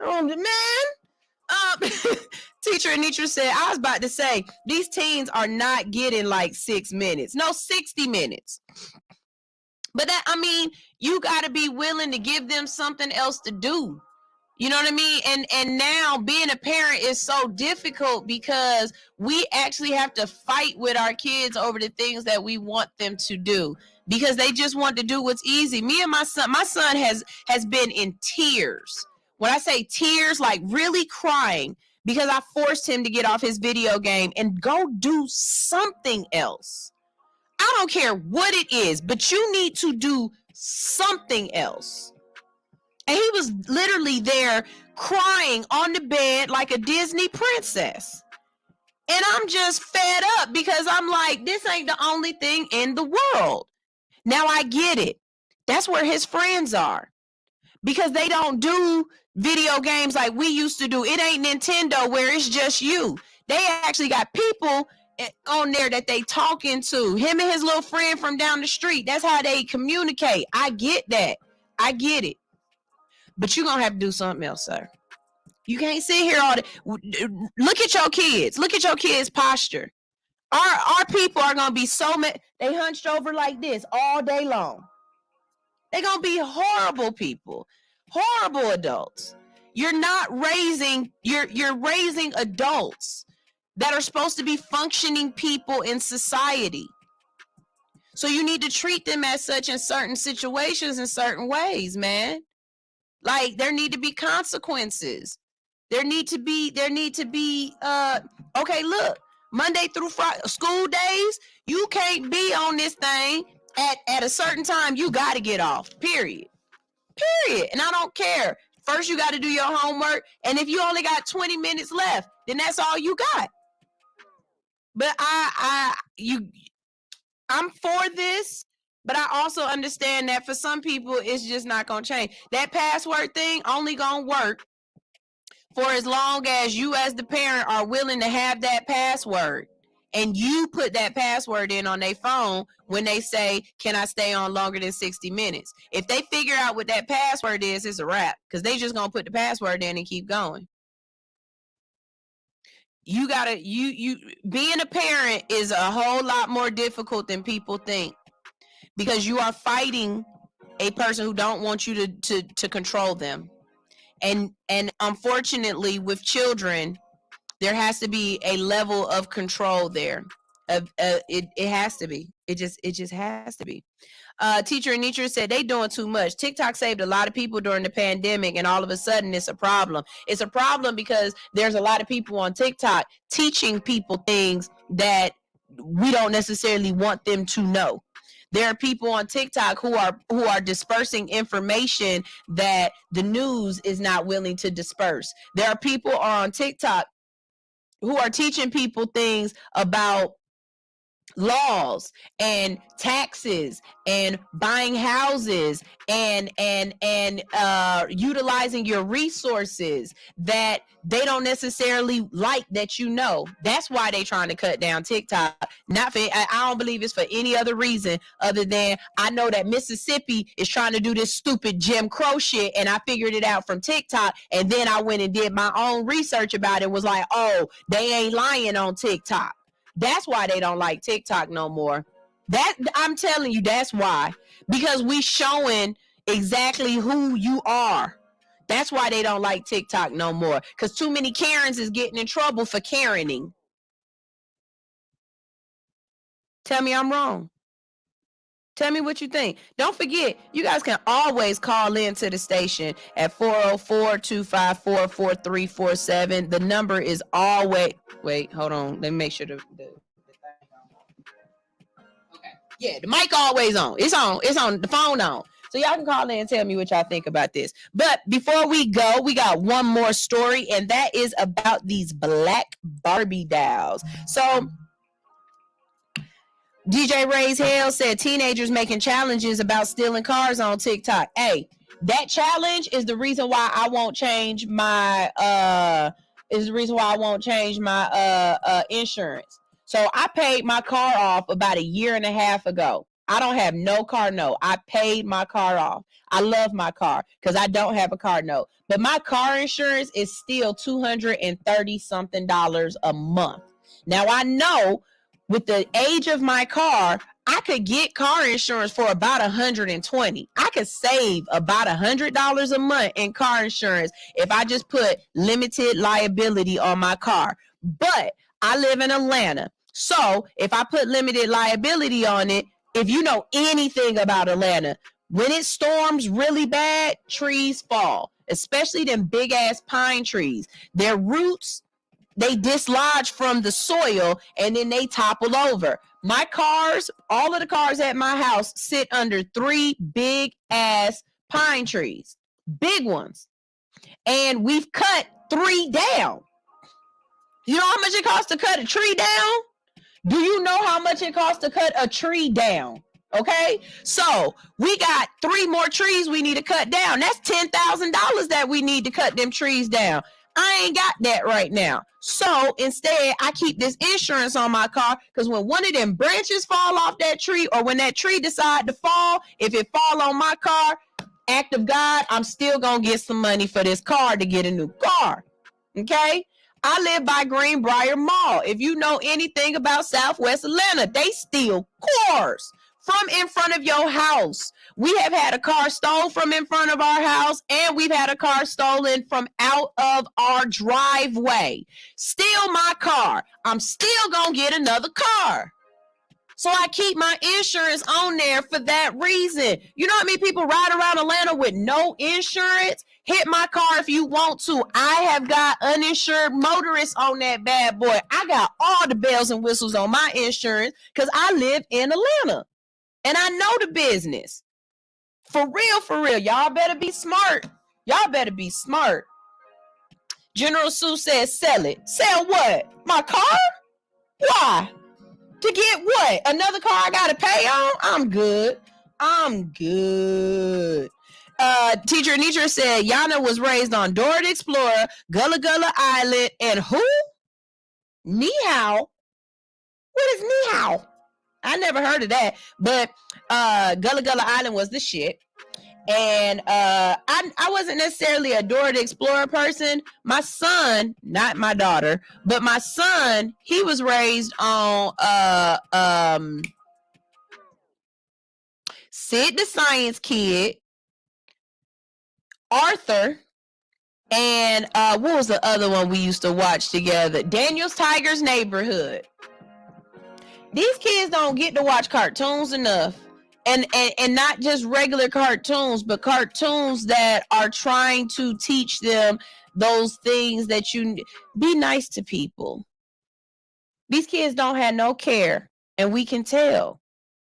Oh, man. Teacher Anitra said, I was about to say, these teens are not getting like 6 minutes. No, 60 minutes. But that, I mean, you got to be willing to give them something else to do. You know what I mean? And now being a parent is so difficult because we actually have to fight with our kids over the things that we want them to do because they just want to do what's easy. Me and my son has been in tears. When I say tears, like really crying because I forced him to get off his video game and go do something else. I don't care what it is, but you need to do something else. And he was literally there crying on the bed like a Disney princess. And I'm just fed up because I'm like, this ain't the only thing in the world. Now I get it. That's where his friends are. Because they don't do video games like we used to do. It ain't Nintendo where it's just you. They actually got people on there that they talking to. Him and his little friend from down the street. That's how they communicate. I get that. I get it. But you're going to have to do something else, sir. You can't sit here all day. Look at your kids. Look at your kids' posture. Our people are going to be so mad. They hunched over like this all day long. They're going to be horrible people. Horrible adults. You're not raising, you're raising adults that are supposed to be functioning people in society. So you need to treat them as such in certain situations in certain ways, man. Like there need to be consequences. There need to be, okay, look, Monday through Friday, school days, you can't be on this thing at a certain time. You got to get off, period. And I don't care. First, you got to do your homework. And if you only got 20 minutes left, then that's all you got. But I'm for this. But I also understand that for some people, it's just not going to change. That password thing only going to work for as long as you as the parent are willing to have that password. And you put that password in on their phone when they say, can I stay on longer than 60 minutes? If they figure out what that password is, it's a wrap. Because they just going to put the password in and keep going. You got to, being a parent is a whole lot more difficult than people think. Because you are fighting a person who don't want you to control them. And unfortunately with children, there has to be a level of control there. It has to be. It just has to be. Teacher Anitra said they doing too much. TikTok saved a lot of people during the pandemic, and all of a sudden it's a problem. It's a problem because there's a lot of people on TikTok teaching people things that we don't necessarily want them to know. There are people on TikTok who are dispersing information that the news is not willing to disperse. There are people on TikTok who are teaching people things about laws and taxes and buying houses and utilizing your resources that they don't necessarily like that you know. That's why they trying to cut down TikTok. Not for, I don't believe it's for any other reason other than I know that Mississippi is trying to do this stupid Jim Crow shit and I figured it out from TikTok, and then I went and did my own research about it, was like, oh, they ain't lying on TikTok. That's why they don't like TikTok no more. That I'm telling you, that's why. Because we showing exactly who you are. That's why they don't like TikTok no more. Because too many Karens is getting in trouble for Karening. Tell me I'm wrong. Tell me what you think. Don't forget, you guys can always call in to the station at 404-254-4347. The number is always... Wait, hold on. Let me make sure the okay. Yeah, the mic always on. It's on the phone on. So y'all can call in and tell me what y'all think about this. But before we go, we got one more story, and that is about these black Barbie dolls. So DJ Raise Hell said teenagers making challenges about stealing cars on TikTok. Hey, that challenge is the reason why I won't change my is the reason why I won't change my insurance. So I paid my car off about 1.5 years ago. I don't have no car note. I paid my car off. I love my car because I don't have a car note. But my car insurance is still $230 something a month. Now I know with the age of my car, I could get car insurance for about $120. I could save about $100 a month in car insurance if I just put limited liability on my car. But I live in Atlanta. So if I put limited liability on it, if you know anything about Atlanta, when it storms really bad, trees fall, especially them big ass pine trees. Their roots, they dislodge from the soil and then they topple over. My cars, all of the cars at my house sit under 3 big ass pine trees, big ones. And we've cut 3 down. You know how much it costs to cut a tree down? Do you know how much it costs to cut a tree down? Okay, so we got 3 more trees we need to cut down. That's $10,000 that we need to cut them trees down. I ain't got that right now. So instead, I keep this insurance on my car because when one of them branches fall off that tree or when that tree decide to fall, if it fall on my car, act of God, I'm still going to get some money for this car to get a new car. Okay? I live by Greenbrier Mall. If you know anything about Southwest Atlanta, they steal cars from in front of your house. We have had a car stolen from in front of our house, and we've had a car stolen from out of our driveway. Steal my car. I'm still gonna get another car. So I keep my insurance on there for that reason. You know how many people ride around Atlanta with no insurance? Hit my car if you want to. I have got uninsured motorists on that bad boy. I got all the bells and whistles on my insurance because I live in Atlanta. And I know the business. For real. Y'all better be smart. Y'all better be smart. General Sue says, sell it. Sell what? My car? Why? To get what? Another car I gotta pay on? I'm good. Teacher Anitra said Yana was raised on Dora the Explorer, Gullah Gullah Island, and who? Ni Hao. What is Ni Hao? I never heard of that, but Gullah Gullah Island was the shit. And I wasn't necessarily a Dora the Explorer person. My son, not my daughter, but my son, he was raised on Sid the Science Kid, Arthur, and what was the other one we used to watch together? Daniel's Tiger's Neighborhood. These kids don't get to watch cartoons enough. And not just regular cartoons, but cartoons that are trying to teach them those things that you be nice to people. These kids don't have no care, and we can tell.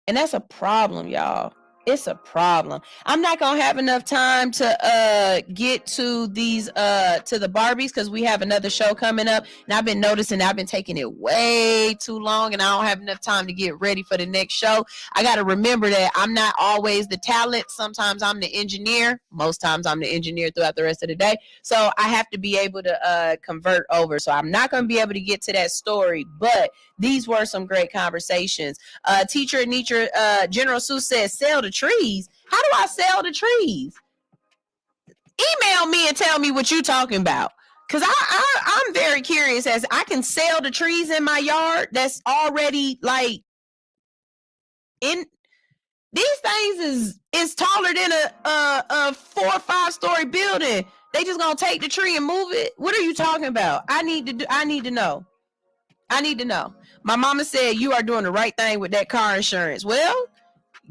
And that's a problem, y'all. It's a problem. I'm not gonna have enough time to get to these to the Barbies because we have another show coming up, and I've been noticing I've been taking it way too long, and I don't have enough time to get ready for the next show. I got to remember that I'm not always the talent. Sometimes I'm the engineer. Most times I'm the engineer throughout the rest of the day. So I have to be able to convert over. So I'm not gonna be able to get to that story, but these were some great conversations. Teacher Anitra, General Sue says, sell the trees. How do I sell the trees? Email me and tell me what you're talking about. Because I'm very curious as I can sell the trees in my yard that's already like in these things is taller than a 4 or 5 story building. They just gonna take the tree and move it. What are you talking about? I need to know. My mama said you are doing the right thing with that car insurance. Well,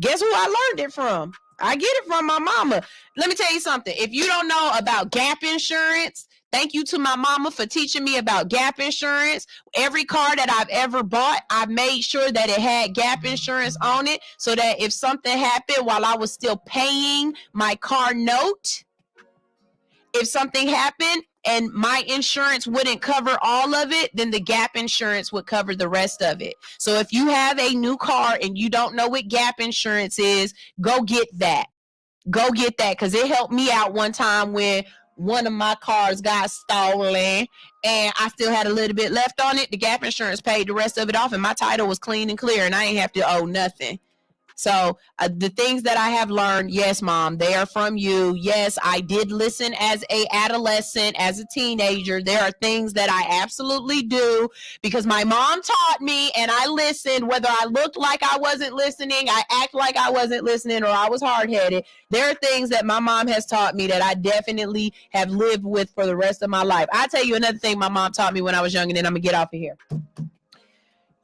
guess who I learned it from? I get it from my mama. Let me tell you something. If you don't know about gap insurance, thank you to my mama for teaching me about gap insurance. Every car that I've ever bought, I made sure that it had gap insurance on it so that if something happened while I was still paying my car note, if something happened and my insurance wouldn't cover all of it, then the gap insurance would cover the rest of it. So if you have a new car and you don't know what gap insurance is, go get that. Go get that because it helped me out one time when one of my cars got stolen and I still had a little bit left on it, the gap insurance paid the rest of it off and my title was clean and clear and I ain't have to owe nothing. So the things that I have learned, yes, Mom, they are from you. Yes, I did listen as a adolescent, as a teenager. There are things that I absolutely do because my mom taught me and I listened, whether I looked like I wasn't listening, I act like I wasn't listening, or I was hard-headed. There are things that my mom has taught me that I definitely have lived with for the rest of my life. I'll tell you another thing my mom taught me when I was young, and then I'm going to get off of here.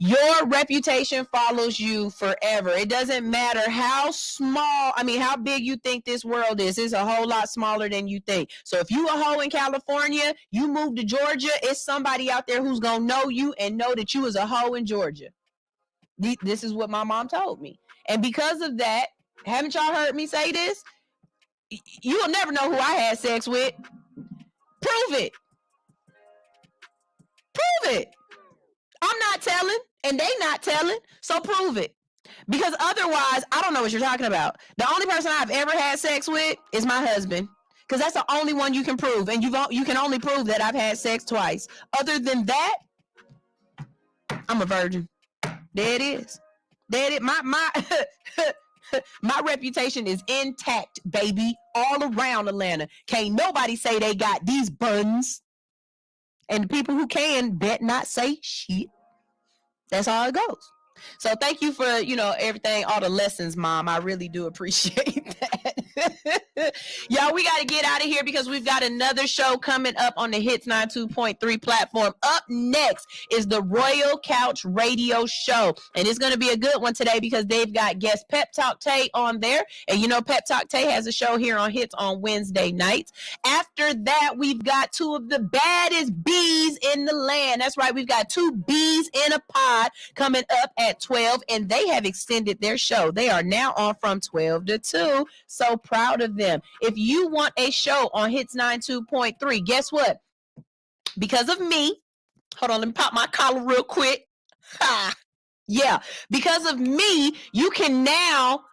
Your reputation follows you forever. It doesn't matter how how big you think this world is. It's a whole lot smaller than you think. So if you a hoe in California, you move to Georgia, it's somebody out there who's going to know you and know that you was a hoe in Georgia. This is what my mom told me. And because of that, haven't y'all heard me say this? You'll never know who I had sex with. Prove it. Prove it. I'm not telling, and they not telling, so prove it. Because otherwise, I don't know what you're talking about. The only person I've ever had sex with is my husband. Because that's the only one you can prove, and you can only prove that I've had sex twice. Other than that, I'm a virgin. There it is. There it is. My reputation is intact, baby, all around Atlanta. Can't nobody say they got these buns. And the people who can bet not say shit. That's how it goes. So thank you for, everything, all the lessons, Mom. I really do appreciate that. Y'all, we got to get out of here because we've got another show coming up on the Hits 92.3 platform. Up next is the Royal Couch Radio Show. And it's going to be a good one today because they've got guest Pep Talk Tay on there. And Pep Talk Tay has a show here on Hits on Wednesday nights. After that, we've got two of the baddest bees in the land. That's right. We've got two bees in a pod coming up at 12, and they have extended their show. They are now on from 12 to 2. So proud of them. If you want a show on Hits 92.3, guess what? Because of me, hold on, let me pop my collar real quick. Yeah, because of me, you can now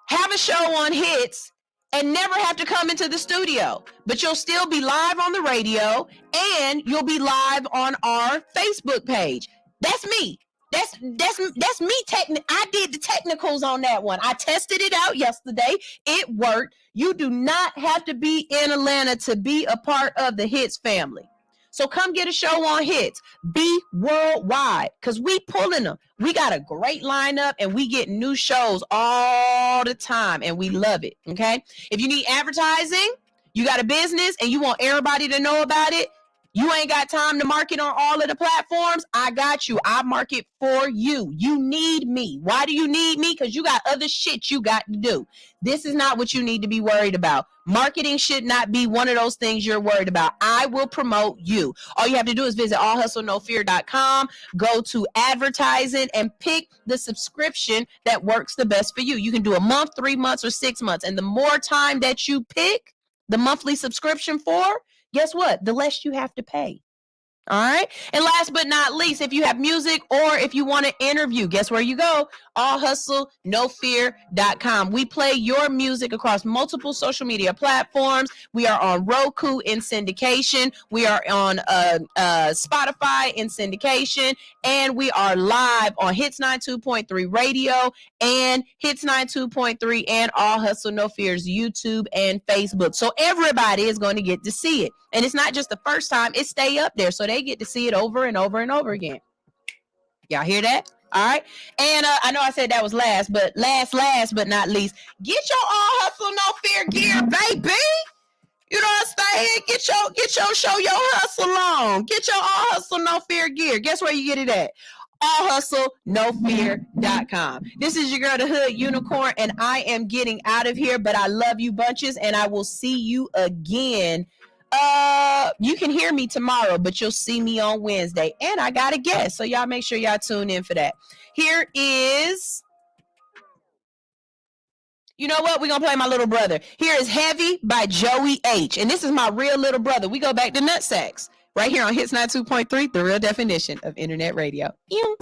have a show on Hits and never have to come into the studio, but you'll still be live on the radio and you'll be live on our Facebook page. That's me. That's me. I did the technicals on that one. I tested it out yesterday. It worked. You do not have to be in Atlanta to be a part of the Hits family. So come get a show on Hits. Be worldwide, because we pulling them. We got a great lineup and we get new shows all the time and we love it, okay? If you need advertising, you got a business and you want everybody to know about it, you ain't got time to market on all of the platforms, I got you. I market for you. You need me. Why do you need me? Because you got other shit you got to do. This is not what you need to be worried about. Marketing should not be one of those things you're worried about. I will promote you. All you have to do is visit allhustlenofear.com, go to advertising, and pick the subscription that works the best for you. You can do a month, 3 months, or 6 months. And the more time that you pick the monthly subscription for, guess what? The less you have to pay. All right. And last but not least, if you have music or if you want to interview, guess where you go? allhustlenofear.com. We play your music across multiple social media platforms. We are on Roku in syndication. We are on Spotify in syndication. And we are live on Hits 92.3 Radio and Hits 92.3 and All Hustle No Fear's YouTube and Facebook. So everybody is going to get to see it. And it's not just the first time, it stay up there. So they get to see it over and over and over again. Y'all hear that? All right. And I know I said that was last but not least, get your All Hustle No Fear gear, baby. You know what I'm saying? Get your show your hustle on. Get your All Hustle No Fear gear. Guess where you get it at? allhustlenofear.com. This is your girl, the Hood Unicorn, and I am getting out of here, but I love you bunches, and I will see you again. You can hear me tomorrow, but you'll see me on Wednesday, and I got a guest, so y'all make sure y'all tune in for that. Here is, you know what? We're going to play my little brother. Here is Heavy by Joey H, and this is my real little brother. We go back to Nutsacks right here on Hits 92.3, the real definition of internet radio. Ew.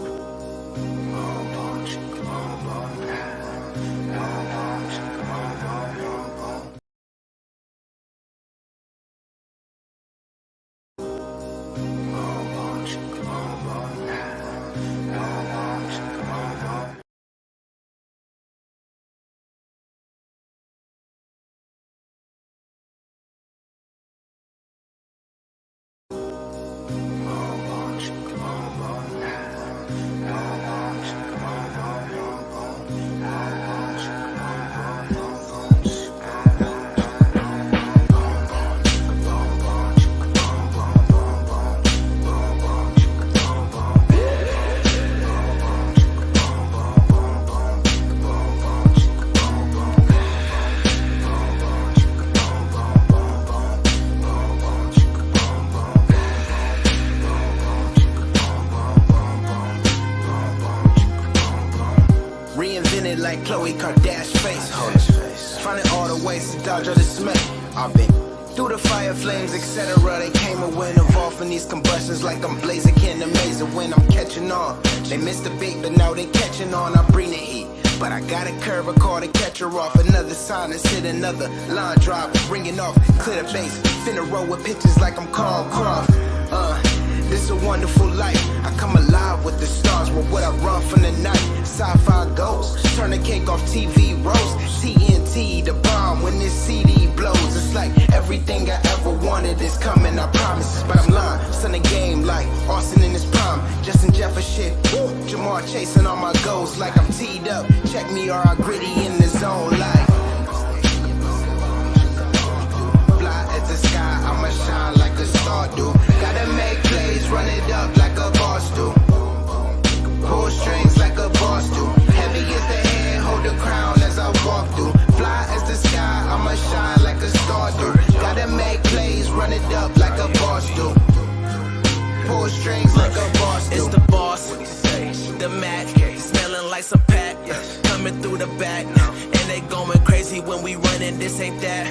it like Khloe Kardashian face. Finding all the ways to dodge all dismay. I've been through the fire, flames, etc. They came and went involved in these combustions like I'm blazing. Can't amaze it when I'm catching on. They missed the beat, but now they catching on. I bring the heat, but I got a curve, a call to catch her off. Another sign and hit another line drive, bringing off, clear the base. Finna roll with pitches like I'm Carl Croft. This a wonderful life. I come alive with the stars, with what I run from the night. Sci-fi ghosts, turn the cake off TV roast. TNT, the bomb when this CD blows. It's like everything I ever wanted is coming, I promise. But I'm lying, son the game like Austin in his prime. Justin Jefferson, woo, Jamar chasing all my goals like I'm teed up. Check me or I gritty in the zone like. Fly at the sky, I'ma shine like a star do. Gotta make plays, run it up like a boss do. Pull strings like a boss do. Heavy as the head, hold the crown as I walk through. Fly as the sky, I'ma shine like a star do. Gotta make plays, run it up like a boss do. Pull strings like a boss do. It's the boss, the Mac, smelling like some pack, coming through the back, and they going crazy when we running. This ain't that,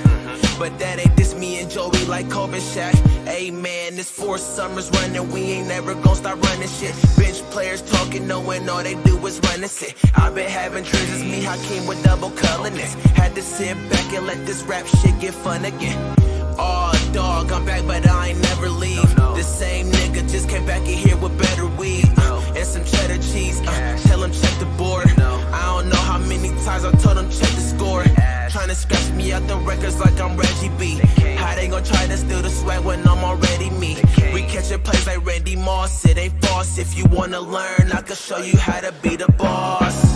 but that ain't this. Me and Joey like Kobe Shaq. Hey man, this 4 summers running, we ain't never gon' stop running shit. Bench players talking, knowing all they do is run and sit. I've been having dreams, it's me Hakeem with double colorness. Had to sit back and let this rap shit get fun again. Oh dog, I'm back, but I ain't never leave. The same nigga just came back in here with better weed and some cheddar cheese. Tell him check the board. I don't know how many times I told him check the score. Trying to scratch me out the records like I'm Reggie B. How they gon' try to steal the swag when I'm already me? We catching plays like Randy Moss, it ain't false. If you wanna learn, I can show you how to be the boss.